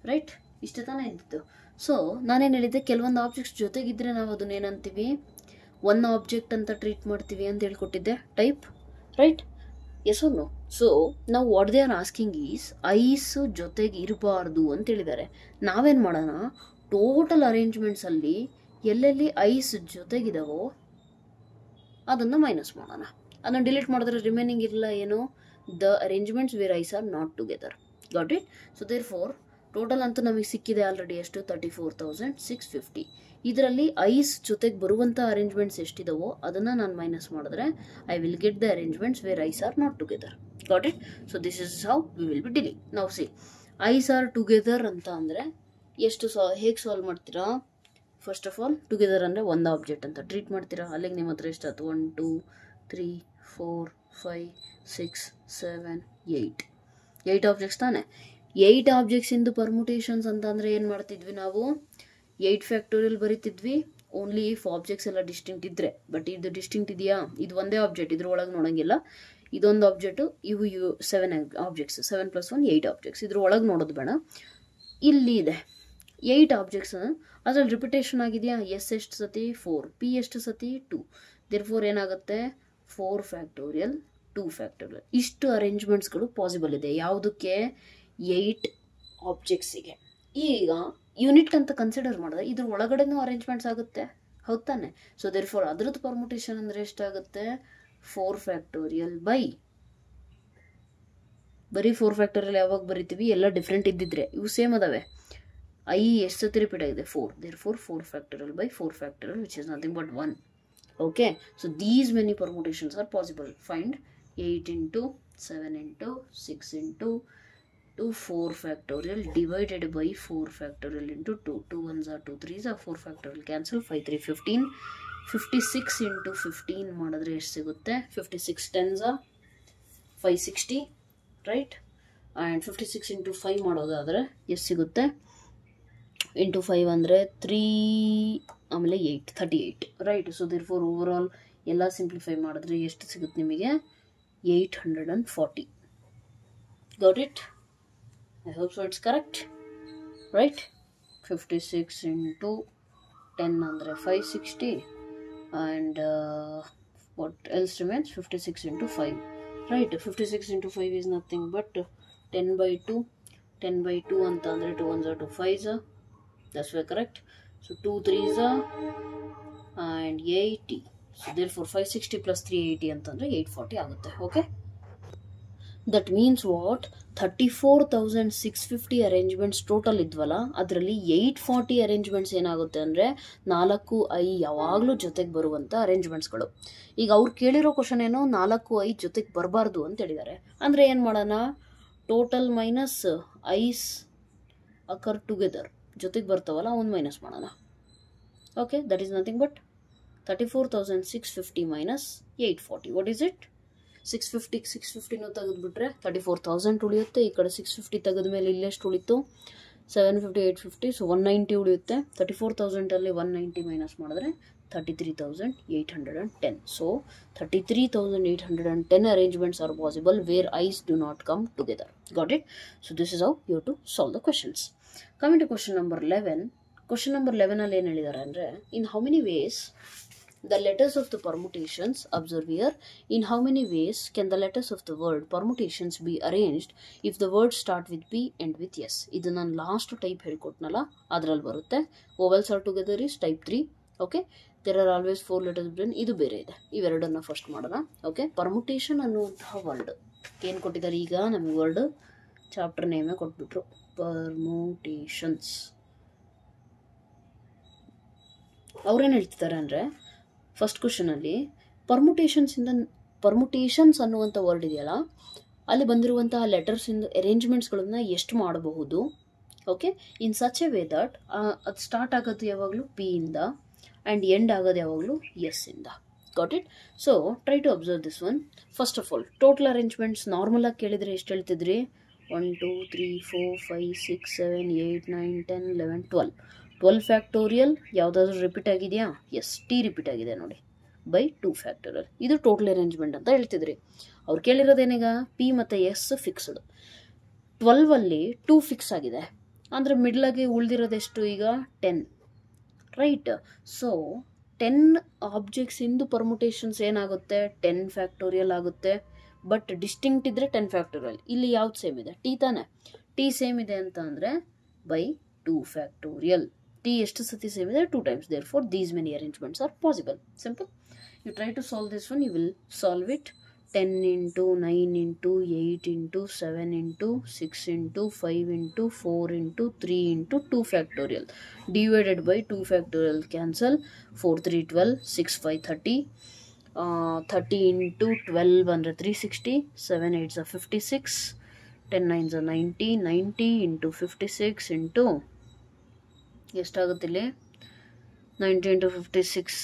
ರೈಟ್, ಇಷ್ಟೇ ತಾನೇ ಇದ್ದಿತ್ತು. ಸೊ ನಾನೇನು ಹೇಳಿದ್ದೆ? ಕೆಲವೊಂದು ಆಬ್ಜೆಕ್ಟ್ಸ್ ಜೊತೆಗಿದ್ರೆ ನಾವು ಅದನ್ನೇನಂತೀವಿ? ಒನ್ ಆಬ್ಜೆಕ್ಟ್ ಅಂತ ಟ್ರೀಟ್ ಮಾಡ್ತೀವಿ ಅಂತ ಹೇಳ್ಕೊಟ್ಟಿದ್ದೆ type. Right, yes or no? So ನಾವು what they are asking is I's ಜೊತೆಗೆ ಇರಬಾರ್ದು ಅಂತ ಹೇಳಿದ್ದಾರೆ. ನಾವೇನು ಮಾಡೋಣ? ಟೋಟಲ್ ಅರೇಂಜ್ಮೆಂಟ್ಸಲ್ಲಿ ಎಲ್ಲೆಲ್ಲಿ ಐಸ್ ಜೊತೆಗಿದಾವೋ ಅದನ್ನು ಮೈನಸ್ ಮಾಡೋಣ. ಅದನ್ನು ಡಿಲೀಟ್ ಮಾಡಿದ್ರೆ ರಿಮೈನಿಂಗ್ ಇರಲ್ಲ ಏನು? The arrangements where I's are not together. Got it? So therefore total ಅಂತೂ ನಮಗೆ ಸಿಕ್ಕಿದೆ ಆಲ್ರೆಡಿ. ಎಷ್ಟು? 34,650. ಇದರಲ್ಲಿ ಐಸ್ ಜೊತೆಗೆ ಬರುವಂಥ ಅರೇಂಜ್ಮೆಂಟ್ಸ್ ಎಷ್ಟಿದಾವೋ ಅದನ್ನು ನಾನು ಮೈನಸ್ ಮಾಡಿದ್ರೆ I will get the arrangements where I's are not together. Got it? So this is how we will be delete. ನಾವು ಸಿ ಐಸ್ ಆರ್ ಟುಗೆದರ್ ಅಂತ ಅಂದರೆ ಎಷ್ಟು ಹೇಗೆ ಸಾಲ್ವ್ ಮಾಡ್ತೀರಾ? ಫಸ್ಟ್ ಆಫ್ ಆಲ್ ಟುಗೆದರ್ ಅಂದರೆ ಒಂದು ಆಬ್ಜೆಕ್ಟ್ ಅಂತ ಟ್ರೀಟ್ ಮಾಡ್ತೀರಾ. ಅಲ್ಲಿಗೆ ನಿಮ್ಮ ಹತ್ರ ಎಷ್ಟಾಯ್ತು? 1 2 3 4 5 6 7 8 ಆಬ್ಜೆಕ್ಟ್ಸ್ ತಾನೆ. 8 ಆಬ್ಜೆಕ್ಟ್ಸಿಂದು ಪರ್ಮುಟೇಷನ್ಸ್ ಅಂತ ಅಂದರೆ ಏನು ಮಾಡ್ತಿದ್ವಿ ನಾವು? 8 ಫ್ಯಾಕ್ಟೋರಿಯಲ್ ಬರೀತಿದ್ವಿ ಓನ್ಲಿ ಇಫ್ ಆಬ್ಜೆಕ್ಟ್ಸ್ ಎಲ್ಲ ಡಿಸ್ಟಿಂಕ್ಟ್ ಇದ್ದರೆ. ಬಟ್ ಇದು ಡಿಸ್ಟಿಂಕ್ಟ್ ಇದೆಯಾ? ಇದು ಒಂದೇ ಆಬ್ಜೆಕ್ಟ್, ಇದ್ರ ಒಳಗೆ ನೋಡೋಂಗಿಲ್ಲ. ಇದೊಂದು ಆಬ್ಜೆಕ್ಟು, ಇವು 7 ಆಬ್ಜೆಕ್ಟ್ಸ್, 7 + 1 8 ಆಬ್ಜೆಕ್ಟ್ಸ್. ಇದ್ರ ಒಳಗೆ ನೋಡೋದು ಬೇಡ. ಇಲ್ಲಿ ಇದೆ 8 ಆಬ್ಜೆಕ್ಟ್ಸ್. ಅದರಲ್ಲಿ ರಿಪಿಟೇಷನ್ ಆಗಿದೆಯಾ? ಎಸ್ ಎಷ್ಟು ಸತಿ? 4. ಪಿ ಎಷ್ಟು ಸತಿ? 2. ದೇರ್ ಫೋರ್ ಏನಾಗುತ್ತೆ? 4 ಫ್ಯಾಕ್ಟೋರಿಯಲ್ 2 ಫ್ಯಾಕ್ಟೋರಿಯಲ್. ಇಷ್ಟು ಅರೇಂಜ್ಮೆಂಟ್ಸ್ಗಳು ಪಾಸಿಬಲ್ ಇದೆ. ಯಾವುದಕ್ಕೆ? 8 ಆಬ್ಜೆಕ್ಟ್ಸಿಗೆ. ಈಗ ಯೂನಿಟ್ ಅಂತ ಕನ್ಸಿಡರ್ ಮಾಡಿದ್ರೆ ಇದ್ರ ಒಳಗಡೆನೂ ಅರೇಂಜ್ಮೆಂಟ್ಸ್ ಆಗುತ್ತೆ. ಹೌದು ತಾನೆ? ಸೊ ದೇರ್ ಫೋರ್ ಅದರದ್ದು ಪರ್ಮುಟೇಷನ್ ಅಂದರೆ ಎಷ್ಟಾಗುತ್ತೆ? 4 ಫ್ಯಾಕ್ಟೋರಿಯಲ್ ಬರೀ 4 ಫ್ಯಾಕ್ಟೋರಿಯಲ್ ಯಾವಾಗ ಬರಿತೀವಿ? ಎಲ್ಲ ಡಿಫ್ರೆಂಟ್ ಇದ್ದಿದ್ರೆ. ಇವು ಸೇಮ್ ಅದಾವೆ. ಐ ಎಷ್ಟು ಸತಿ ರಿಪೀಟ್ ಆಗಿದೆ? 4. Therefore 4 factorial by 4 factorial which is nothing but 1. Okay, so these many permutations are possible. Find 8 into 7 into 6 into 2 4 factorial divided by 4 factorial into 2. 2 1s are 2 3s are 4 factorial cancel. 5 3 15. 56 into 15 ಮಾಡಿದ್ರೆ ಎಷ್ಟು ಸಿಗುತ್ತೆ? 56 10s are 560. Right, and 56 into 5 ಮಾಡೋದಾದರೆ ಎಷ್ಟು ಸಿಗುತ್ತೆ? Into 5 ಅಂದರೆ 3 ಆಮೇಲೆ 8 38. Right, so therefore overall ಎಲ್ಲ simplify ಮಾಡಿದ್ರೆ ಎಷ್ಟು ಸಿಗುತ್ತೆ ನಿಮಗೆ? 840. Got it? I hope so it's correct. Right? 56 into 10 ಅಂದರೆ 560. and what else remains? 56 into 5, right? 56 into 5 is nothing but 10 by 2. 10 by 2 ಅಂತಂದ್ರೆ 2 ones are 2 5s, that's way correct. So 2 3s and 80. So therefore 560 plus 380 ಅಂತಂದ್ರೆ 840 ಆಗುತ್ತೆ. Okay, that means what? 34,650 arrangements total ಇದ್ವಲ್ಲ, ಅದರಲ್ಲಿ 840 arrangements ಏನಾಗುತ್ತೆ ಅಂದರೆ 4 ಯಾವಾಗಲೂ ಜೊತೆಗೆ ಬರುವಂಥ ಅರೇಂಜ್ಮೆಂಟ್ಸ್ಗಳು. ಈಗ ಅವ್ರು ಕೇಳಿರೋ ಕ್ವಶನ್ ಏನೋ 4 ಜೊತೆಗೆ ಬರಬಾರ್ದು ಅಂತ ಹೇಳಿದ್ದಾರೆ. ಅಂದರೆ ಏನು ಮಾಡೋಣ? Total minus ice occur together, ಜೊತೆಗೆ ಬರ್ತಾವಲ್ಲ ಅವನು ಮೈನಸ್ ಮಾಡೋಣ. Okay, that is nothing but 34,650 minus 840. What is it? 650 ತೆಗೆದುಬಿಟ್ರೆ 34,000 ಉಳಿಯುತ್ತೆ. ಈ ಕಡೆ 650 ತೆಗೆದ ಮೇಲೆ ಇಲ್ಲೆಷ್ಟು ಉಳಿತು? 750 850, ಸೊ 190 ಉಳಿಯುತ್ತೆ. 34,000ಅಲ್ಲಿ 190 ಮೈನಸ್ ಮಾಡಿದ್ರೆ 33,810. So 33,810 arrangements are possible where i's do not come together. Got it? So this is how you have to solve the questions. Coming to question number 11. Question number 11 ಅಲ್ಲಿ ಏನು ಹೇಳಿದ್ದಾರೆ ಅಂದರೆ, in how many ways the letters of the permutations, observe here, in how many ways can the letters of the word permutations be arranged if the words start with P and with S? ಇದು ನಾನು last type ಹೇಳ್ಕೊಟ್ನಲ್ಲ ಅದರಲ್ಲಿ ಬರುತ್ತೆ. vowels are together is type 3. Okay, there are always 4 letters between, ಇದು ಬೇರೆ ಇದೆ. ಇವೆರಡನ್ನ first ಮಾಡೋಣ. Okay, permutation ಅನ್ನುವಂತಹ word ಏನು ಕೊಟ್ಟಿದ್ದಾರೆ? ಈಗ ನಮಗೆ ವರ್ಡ್ ಚಾಪ್ಟರ್ ನೇಮೇ ಕೊಟ್ಬಿಟ್ರು, ಪರ್ಮುಟೇಷನ್ಸ್. ಅವ್ರೇನು ಹೇಳ್ತಿದ್ದಾರೆ ಅಂದರೆ, ಫಸ್ಟ್ ಕ್ವಶನಲ್ಲಿ ಪರ್ಮುಟೇಷನ್ಸ್ ಅನ್ನುವಂಥ ವರ್ಡ್ ಇದೆಯಲ್ಲ, ಅಲ್ಲಿ ಬಂದಿರುವಂತಹ ಲೆಟರ್ಸಿಂದ ಅರೇಂಜ್ಮೆಂಟ್ಸ್ಗಳನ್ನ ಎಷ್ಟು ಮಾಡಬಹುದು. Okay, in such a way that ಅದು ಸ್ಟಾರ್ಟ್ ಆಗೋದು ಯಾವಾಗಲೂ ಪಿ ಇಂದ ಆ್ಯಂಡ್ ಎಂಡ್ ಆಗೋದು ಯಾವಾಗಲೂ ಎಸ್ ಇಂದ. Got it? So try to observe this one. First of all total arrangements normal ಆಗಿ ಕೇಳಿದರೆ ಎಷ್ಟು ಹೇಳ್ತಿದ್ರಿ? 1 2 3 4 5 6 7 8 9 10 11 12. 12 ಫ್ಯಾಕ್ಟೋರಿಯಲ್ ಯಾವುದಾದ್ರೂ ರಿಪೀಟ್ ಆಗಿದೆಯಾ? ಎಸ್, ಟಿ ರಿಪೀಟ್ ಆಗಿದೆ ನೋಡಿ, ಬೈ 2 ಫ್ಯಾಕ್ಟೋರಿಯಲ್. ಇದು ಟೋಟಲ್ ಅರೇಂಜ್ಮೆಂಟ್ ಅಂತ ಹೇಳ್ತಿದ್ರಿ. ಅವ್ರು ಕೇಳಿರೋದೇನೀಗ? ಪಿ ಮತ್ತು ಎಸ್ ಫಿಕ್ಸ್ಡ್. 12ಅಲ್ಲಿ 2 ಫಿಕ್ಸ್ ಆಗಿದೆ ಅಂದರೆ ಮಿಡ್ಲಾಗಿ ಉಳಿದಿರೋದೆಷ್ಟು ಈಗ? 10, ರೈಟ್? ಸೊ 10 ಆಬ್ಜೆಕ್ಟ್ಸ್ ಇಂದು ಪರ್ಮುಟೇಷನ್ಸ್ ಏನಾಗುತ್ತೆ? 10 ಫ್ಯಾಕ್ಟೋರಿಯಲ್ ಆಗುತ್ತೆ. ಬಟ್ ಡಿಸ್ಟಿಂಕ್ಟ್ ಇದ್ದರೆ 10 ಫ್ಯಾಕ್ಟೋರಿಯಲ್. ಇಲ್ಲಿ ಯಾವ್ದು ಸೇಮ್ ಇದೆ? ಟಿ ತಾನೆ. ಟಿ ಸೇಮ್ ಇದೆ ಅಂತ ಅಂದರೆ ಬೈ 2 ಫ್ಯಾಕ್ಟೋರಿಯಲ್. ಟಿ ಎಷ್ಟು ಸತಿ ಸೇಮ್ ಇದೆ? 2 times. Therefore these many arrangements are possible. Simple. You try to solve this one, you will solve it. 10 into 9 into 8 into 7 into 6 into 5 into 4 into 3 into 2 factorial divided by 2 factorial cancel. 4 3 12, 6 5 30, 30 into 12 under 360, 7 8s are 56, 10 9s are 90, 90 into 56 into ಎಷ್ಟಾಗುತ್ತಿಲ್ಲಿ? 90 into 56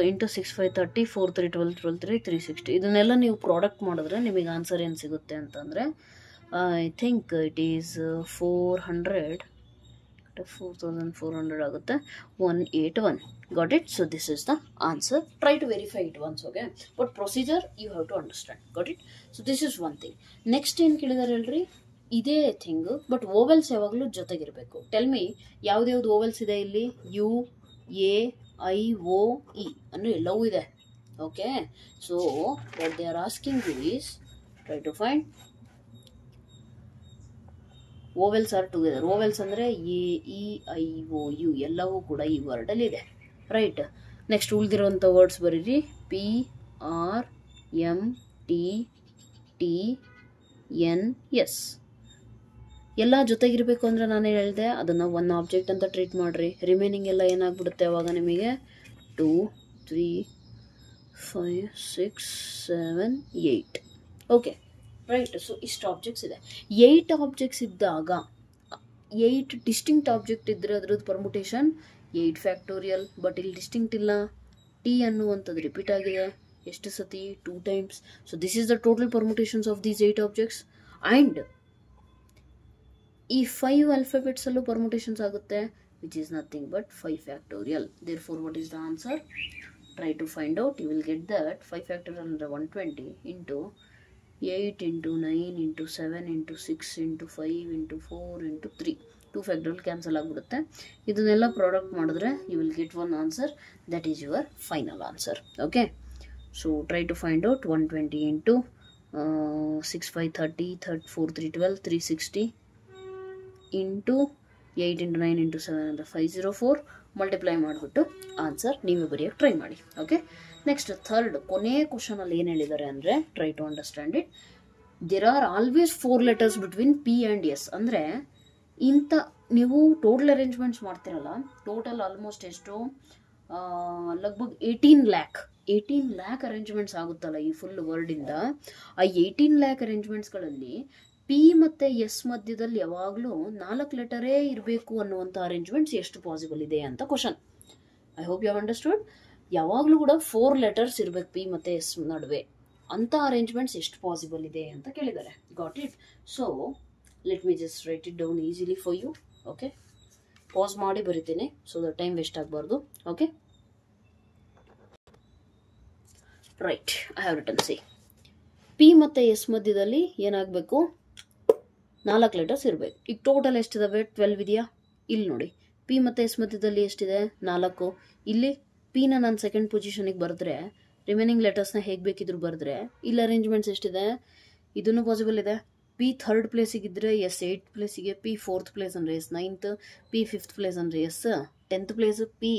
into 6 5 30, 4 3 12 12 3 360. ಇದನ್ನೆಲ್ಲ ನೀವು product ಮಾಡಿದ್ರೆ ನಿಮಗೆ answer ಏನು ಸಿಗುತ್ತೆ ಅಂತಂದರೆ, I think it is 4,400 ಆಗುತ್ತೆ. 181. Got it? So this is the answer. Try to verify it once. Okay, but procedure you have to understand. Got it? So this is one thing. Next ಏನು ಕೇಳಿದಾರೆ ಹೇಳ್ರಿ? ಇದೇ thing but vowels ಯಾವಾಗಲೂ ಜೊತೆಗಿರಬೇಕು. Tell me, ಯಾವ್ದು vowels ಇದೆ ಇಲ್ಲಿ? U A I O E ಅಂದರೆ ಎಲ್ಲವೂ ಇದೆ. Okay, so what they are asking you is try to find vowels are together. Vowels ಅಂದರೆ A E I O U ಎಲ್ಲವೂ ಕೂಡ ಈ ವರ್ಡಲ್ಲಿ ಇದೆ, ರೈಟ್? ನೆಕ್ಸ್ಟ್ ಉಳಿದಿರೋಂಥ ವರ್ಡ್ಸ್ ಬರೀರಿ. P R M T T N S ಎಲ್ಲ ಜೊತೆಗಿರಬೇಕು ಅಂದರೆ ನಾನು ಹೇಳಿದೆ ಅದನ್ನು ಒನ್ ಆಬ್ಜೆಕ್ಟ್ ಅಂತ ಟ್ರೀಟ್ ಮಾಡಿರಿ. ರಿಮೈನಿಂಗ್ ಎಲ್ಲ ಏನಾಗ್ಬಿಡುತ್ತೆ ಅವಾಗ ನಿಮಗೆ? 2 3 5 6 7 8. Okay, right? ಸೊ ಇಷ್ಟು ಆಬ್ಜೆಕ್ಟ್ಸ್ ಇದೆ. 8 ಆಬ್ಜೆಕ್ಟ್ಸ್ ಇದ್ದಾಗ 8 ಡಿಸ್ಟಿಂಕ್ಟ್ ಆಬ್ಜೆಕ್ಟ್ ಇದ್ದರೆ ಅದ್ರದ್ದು ಪರ್ಮುಟೇಷನ್ 8 ಫ್ಯಾಕ್ಟೋರಿಯಲ್. ಬಟ್ ಇಲ್ಲಿ ಡಿಸ್ಟಿಂಕ್ಟ್ ಇಲ್ಲ. ಟಿ ಅನ್ನುವಂಥದ್ದು ರಿಪೀಟ್ ಆಗಿದೆ. ಎಷ್ಟು ಸತಿ? 2 times. So this is the total permutations of these 8 objects. And ಈ 5 alphabets ಅಲ್ಲೂ ಪರ್ಮುಟೇಷನ್ಸ್ ಆಗುತ್ತೆ, which is nothing but 5 factorial. Therefore what is the answer? Try to find out. You will get that 5 factorial under 120 into 8 into 9 into 7 into 6 into 5 into 4 into 3. 2 factorial cancel ಆಗಿಬಿಡುತ್ತೆ. ಇದನ್ನೆಲ್ಲ product ಮಾಡಿದ್ರೆ you will get one answer, that is your final answer. Okay, so try to find out 120 into 6 5 30 4 3 12 360 into 8 into 9 into 7 ಅಂದರೆ 504 multiply ಮಾಡಿಬಿಟ್ಟು answer ನೀವೇ ಬರೆಯೋಕ್ಕೆ try ಮಾಡಿ. Okay, next third ಕೊನೆಯ ಕ್ವಶನಲ್ಲಿ ಏನು ಹೇಳಿದ್ದಾರೆ ಅಂದರೆ, try to understand it. There are always 4 letters between P and S. ಅಂದರೆ ಇಂಥ ನೀವು ಟೋಟಲ್ ಅರೇಂಜ್ಮೆಂಟ್ಸ್ ಮಾಡ್ತಿರಲ್ಲ, ಟೋಟಲ್ ಆಲ್ಮೋಸ್ಟ್ ಎಷ್ಟು ಲಗ್ಭಗ್ 18 ಲ್ಯಾಕ್ ಅರೇಂಜ್ಮೆಂಟ್ಸ್ ಆಗುತ್ತಲ್ಲ ಈ ಫುಲ್ ವರ್ಲ್ಡಿಂದ. ಆ 18 ಲ್ಯಾಕ್ ಅರೇಂಜ್ಮೆಂಟ್ಸ್ಗಳಲ್ಲಿ ಪಿ ಮತ್ತು ಎಸ್ ಮಧ್ಯದಲ್ಲಿ ಯಾವಾಗಲೂ 4 ಲೆಟರೇ ಇರಬೇಕು ಅನ್ನುವಂಥ ಅರೇಂಜ್ಮೆಂಟ್ಸ್ ಎಷ್ಟು ಪಾಸಿಬಲ್ ಇದೆ ಅಂತ question. I hope you have understood. ಯಾವಾಗಲೂ ಕೂಡ 4 ಲೆಟರ್ಸ್ ಇರಬೇಕು ಪಿ ಮತ್ತು ಎಸ್ ನಡುವೆ, ಅಂಥ ಅರೇಂಜ್ಮೆಂಟ್ಸ್ ಎಷ್ಟು ಪಾಸಿಬಲ್ ಇದೆ ಅಂತ ಕೇಳಿದ್ದಾರೆ. Got it? So let me just write it down easily for you. Okay, pass ಮಾಡಿ ಬರಿತೇನೆ ಸೊ ದ ಟೈಮ್ ವೇಸ್ಟ್ ಆಗಬಾರ್ದು. Okay, right, I have written. See, P ಮತ್ತು ಎಸ್ ಮಧ್ಯದಲ್ಲಿ ಏನಾಗಬೇಕು, 4 ಲೆಟರ್ಸ್ ಇರಬೇಕು. ಈಗ ಟೋಟಲ್ ಎಷ್ಟಿದಾವೆ? 12 ಇದೆಯಾ? ಇಲ್ಲಿ ನೋಡಿ, ಪಿ ಮತ್ತು ಎಸ್ ಮಧ್ಯದಲ್ಲಿ ಎಷ್ಟಿದೆ? 4. ಇಲ್ಲಿ ಪಿನ ನಾನು ಸೆಕೆಂಡ್ ಪೊಸಿಷನಿಗೆ ಬರೆದ್ರೆ, ರಿಮೈನಿಂಗ್ ಲೆಟರ್ಸ್ನ ಹೇಗೆ ಬೇಕಿದ್ರು ಬರೆದ್ರೆ, ಇಲ್ಲಿ ಅರೇಂಜ್ಮೆಂಟ್ಸ್ ಎಷ್ಟಿದೆ? ಇದನ್ನು ಪಾಸಿಬಲ್ ಇದೆ. ಪಿ ಥರ್ಡ್ ಪ್ಲೇಸಿಗಿದ್ರೆ ಎಸ್ 8th ಪ್ಲೇಸಿಗೆ, ಪಿ 4th ಪ್ಲೇಸ್ ಅಂದರೆ S 9th, P 5th place ಅಂದರೆ S 10th place, P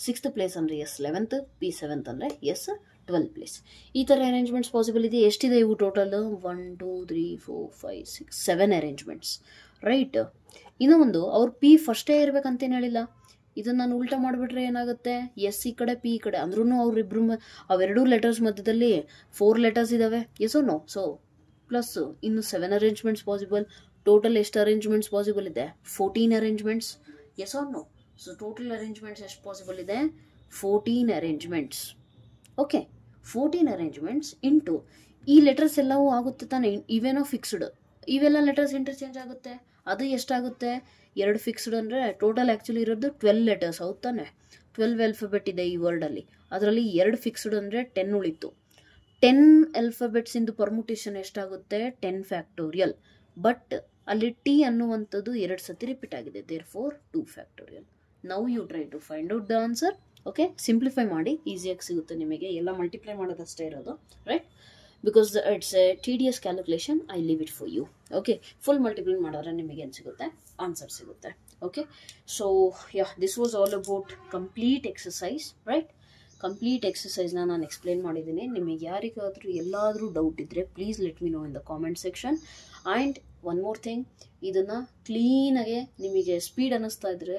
6th place ಅಂದರೆ ಎಸ್ 11th, ಪಿ 7th ಅಂದರೆ ಎಸ್ 12th ಪ್ಲೇಸ್. ಈ ಥರ ಅರೇಂಜ್ಮೆಂಟ್ಸ್ ಪಾಸಿಬಲ್ ಇದೆ. ಎಷ್ಟಿದೆ ಇವು ಟೋಟಲ್? 1 2 3 4 5 6 7 arrangements, right. ಇನ್ನೂ ಒಂದು, ಅವ್ರು ಪಿ ಫಸ್ಟೇ ಇರಬೇಕಂತೇನು ಹೇಳಿಲ್ಲ. ಇದನ್ನು ನಾನು ಉಲ್ಟಾ ಮಾಡಿಬಿಟ್ರೆ ಏನಾಗುತ್ತೆ? ಎಸ್ ಈ ಕಡೆ, ಪಿ ಈ ಕಡೆ, ಅಂದ್ರೂ ಅವರಿಬ್ಬರು ಅವೆರಡೂ ಲೆಟರ್ಸ್ ಮಧ್ಯದಲ್ಲಿ 4 ಲೆಟರ್ಸ್ ಇದ್ದಾವೆ. S no? ಸೊ ಪ್ಲಸ್ ಇನ್ನು 7 ಅರೇಂಜ್ಮೆಂಟ್ಸ್ ಪಾಸಿಬಲ್. ಟೋಟಲ್ ಎಷ್ಟು ಅರೇಂಜ್ಮೆಂಟ್ಸ್ ಪಾಸಿಬಲ್ ಇದೆ? 14 arrangements. Yes or no? So total arrangements ಎಷ್ಟು ಪಾಸಿಬಲ್ ಇದೆ? 14 ಅರೇಂಜ್ಮೆಂಟ್ಸ್. ಓಕೆ, 14 ಅರೇಂಜ್ಮೆಂಟ್ಸ್ ಇಂಟು ಈ ಲೆಟರ್ಸ್ ಎಲ್ಲವೂ ಆಗುತ್ತೆ ತಾನೆ, ಇವೇನೋ ಫಿಕ್ಸ್ಡ್, ಇವೆಲ್ಲ ಲೆಟರ್ಸ್ ಇಂಟರ್ಚೇಂಜ್ ಆಗುತ್ತೆ. ಅದು ಎಷ್ಟಾಗುತ್ತೆ? 2 ಫಿಕ್ಸ್ಡ್ ಅಂದರೆ ಟೋಟಲ್ ಆ್ಯಕ್ಚುಲಿ ಇರೋದು 12 ಲೆಟರ್ಸ್, ಹೌದು ತಾನೆ? 12 ಆಲ್ಫಾಬೆಟ್ ಇದೆ ಈ ವರ್ಡಲ್ಲಿ, ಅದರಲ್ಲಿ 2 ಫಿಕ್ಸ್ಡ್ ಅಂದರೆ 10 ಉಳಿತು. 10 ಆಲ್ಫಾಬೆಟ್ಸಿಂದು ಪರ್ಮುಟೇಷನ್ ಎಷ್ಟಾಗುತ್ತೆ? 10 ಫ್ಯಾಕ್ಟೋರಿಯಲ್. ಬಟ್ ಅಲ್ಲಿ ಟಿ ಅನ್ನುವಂಥದ್ದು 2 ಸತಿ ರಿಪೀಟ್ ಆಗಿದೆ, therefore 2 factorial. Now you try to find out the answer. Okay, simplify ಮಾಡಿ, ಈಸಿಯಾಗಿ ಸಿಗುತ್ತೆ ನಿಮಗೆ. ಎಲ್ಲ ಮಲ್ಟಿಪ್ಲೈ ಮಾಡೋದಷ್ಟೇ ಇರೋದು, right? Because it's a TDS calculation, I leave it for you. Okay, full multiply ಮಾಡಿದ್ರೆ ನಿಮಗೆ ಏನು ಸಿಗುತ್ತೆ? ಆನ್ಸರ್ ಸಿಗುತ್ತೆ. Okay, so yeah, this was all about complete exercise, right? Complete ಎಕ್ಸಸೈಸ್ನ ನಾನು ಎಕ್ಸ್ಪ್ಲೇನ್ ಮಾಡಿದ್ದೀನಿ. ನಿಮಗೆ ಯಾರಿಗಾದರೂ ಎಲ್ಲಾದರೂ ಡೌಟ್ ಇದ್ದರೆ please let me no in the comment section. And one more thing, ಇದನ್ನು ಕ್ಲೀನಾಗೆ ನಿಮಗೆ ಸ್ಪೀಡ್ ಅನ್ನಿಸ್ತಾ ಇದ್ದರೆ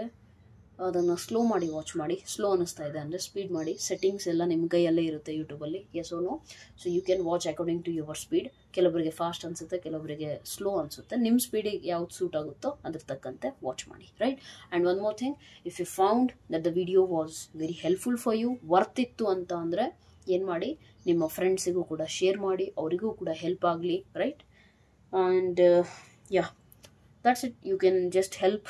ಅದನ್ನು ಸ್ಲೋ ಮಾಡಿ ವಾಚ್ ಮಾಡಿ. ಸ್ಲೋ ಅನ್ನಿಸ್ತಾ ಇದೆ ಅಂದರೆ ಸ್ಪೀಡ್ ಮಾಡಿ. ಸೆಟ್ಟಿಂಗ್ಸ್ ಎಲ್ಲ ನಿಮ್ಮ ಕೈಯಲ್ಲೇ ಇರುತ್ತೆ ಯೂಟ್ಯೂಬಲ್ಲಿ, yes or no? So you can watch according to your speed. ಕೆಲವರಿಗೆ ಫಾಸ್ಟ್ ಅನಿಸುತ್ತೆ, ಕೆಲವರಿಗೆ ಸ್ಲೋ ಅನಿಸುತ್ತೆ. ನಿಮ್ಮ ಸ್ಪೀಡಿಗೆ ಯಾವ್ದು ಸೂಟ್ ಆಗುತ್ತೋ ಅದ್ರ ತಕ್ಕಂತೆ ವಾಚ್ ಮಾಡಿ, right? And one more thing, if you found that the video was very helpful for you, worth ಇತ್ತು ಅಂತ ಅಂದರೆ ಏನು ಮಾಡಿ, ನಿಮ್ಮ ಫ್ರೆಂಡ್ಸಿಗೂ ಕೂಡ ಶೇರ್ ಮಾಡಿ, ಅವರಿಗೂ ಕೂಡ ಹೆಲ್ಪ್ ಆಗಲಿ, right? And yeah, that's it. You can just help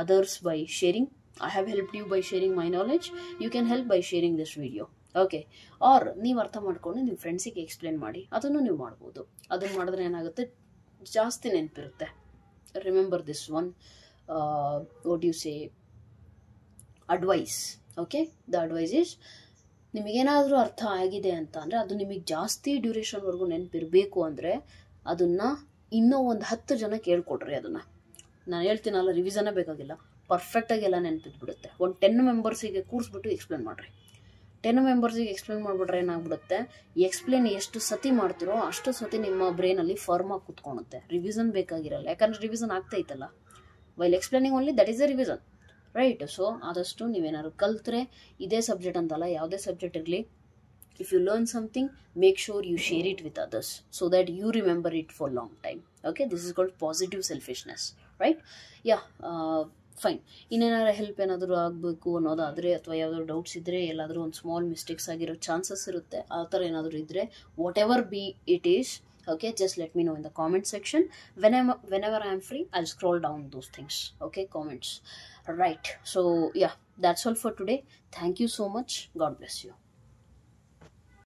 others by sharing. I have helped you by sharing my knowledge. You can help by sharing this video. Okay, or ನೀವು ಅರ್ಥ ಮಾಡ್ಕೊಂಡು ನಿಮ್ಮ ಫ್ರೆಂಡ್ಸಿಗೆ explain ಮಾಡಿ, ಅದನ್ನು ನೀವು ಮಾಡ್ಬೋದು. ಅದನ್ನು ಮಾಡಿದ್ರೆ ಏನಾಗುತ್ತೆ, ಜಾಸ್ತಿ ನೆನಪಿರುತ್ತೆ. Remember this one, what you say, advice. Okay, the advice is, ನಿಮಗೇನಾದರೂ ಅರ್ಥ ಆಗಿದೆ ಅಂತ ಅಂದರೆ ಅದು ನಿಮಗೆ ಜಾಸ್ತಿ ಡ್ಯೂರೇಷನ್ವರೆಗೂ ನೆನಪಿರಬೇಕು ಅಂದರೆ ಅದನ್ನು ಇನ್ನೂ ಒಂದು 10 ಜನ ಕೇಳ್ಕೊಡ್ರಿ. ಅದನ್ನು ನಾನು ಹೇಳ್ತೀನಲ್ಲ, ರಿವಿಸನೇ ಬೇಕಾಗಿಲ್ಲ, ಪರ್ಫೆಕ್ಟಾಗಿ ಎಲ್ಲ ನೆನಪಿದ್ಬಿಡುತ್ತೆ. ಒಂದು 10 ಮೆಂಬರ್ಸಿಗೆ ಕೂರಿಸ್ಬಿಟ್ಟು ಎಕ್ಸ್ಪ್ಲೇನ್ ಮಾಡಿರಿ. 10 ಮೆಂಬರ್ಸಿಗೆ ಎಕ್ಸ್ಪ್ಲೇನ್ ಮಾಡಿಬಿಟ್ರೆ ಏನಾಗ್ಬಿಡುತ್ತೆ, ಎಕ್ಸ್ಪ್ಲೇನ್ ಎಷ್ಟು ಸತಿ ಮಾಡ್ತಿರೋ ಅಷ್ಟು ಸತಿ ನಿಮ್ಮ ಬ್ರೈನಲ್ಲಿ ಫಾರ್ಮಾಗಿ ಕೂತ್ಕೊಳುತ್ತೆ. ರಿವಿಸನ್ ಬೇಕಾಗಿರಲ್ಲ, ಯಾಕಂದರೆ ರಿವಿಸನ್ ಆಗ್ತಾ ಇತ್ತಲ್ಲ. While explaining only, that is the revision, right? So ಆದಷ್ಟು ನೀವೇನಾದ್ರು ಕಲ್ತ್ರೆ, ಇದೇ ಸಬ್ಜೆಕ್ಟ್ ಅಂತಲ್ಲ, ಯಾವುದೇ ಸಬ್ಜೆಕ್ಟ್ ಇರಲಿ, if you learn something, make sure you share it with others so that you remember it for long time. Okay, this is called positive selfishness, right? Yeah, fine. ಇನ್ನೇನಾದ್ರು help ಏನಾದರೂ ಆಗಬೇಕು ಅನ್ನೋದಾದರೆ, ಅಥವಾ ಯಾವ್ದಾದ್ರು doubts ಇದ್ದರೆ, ಎಲ್ಲಾದರೂ ಒಂದು ಸ್ಮಾಲ್ ಮಿಸ್ಟೇಕ್ಸ್ ಆಗಿರೋ ಚಾನ್ಸಸ್ ಇರುತ್ತೆ, ಆ ಥರ ಏನಾದರೂ ಇದ್ದರೆ, what ever be it is, okay, just let me know in the comment section. Whenever I am free, I'll scroll down those things, okay, comments, right? So yeah, that's all for today. Thank you so much. God bless you.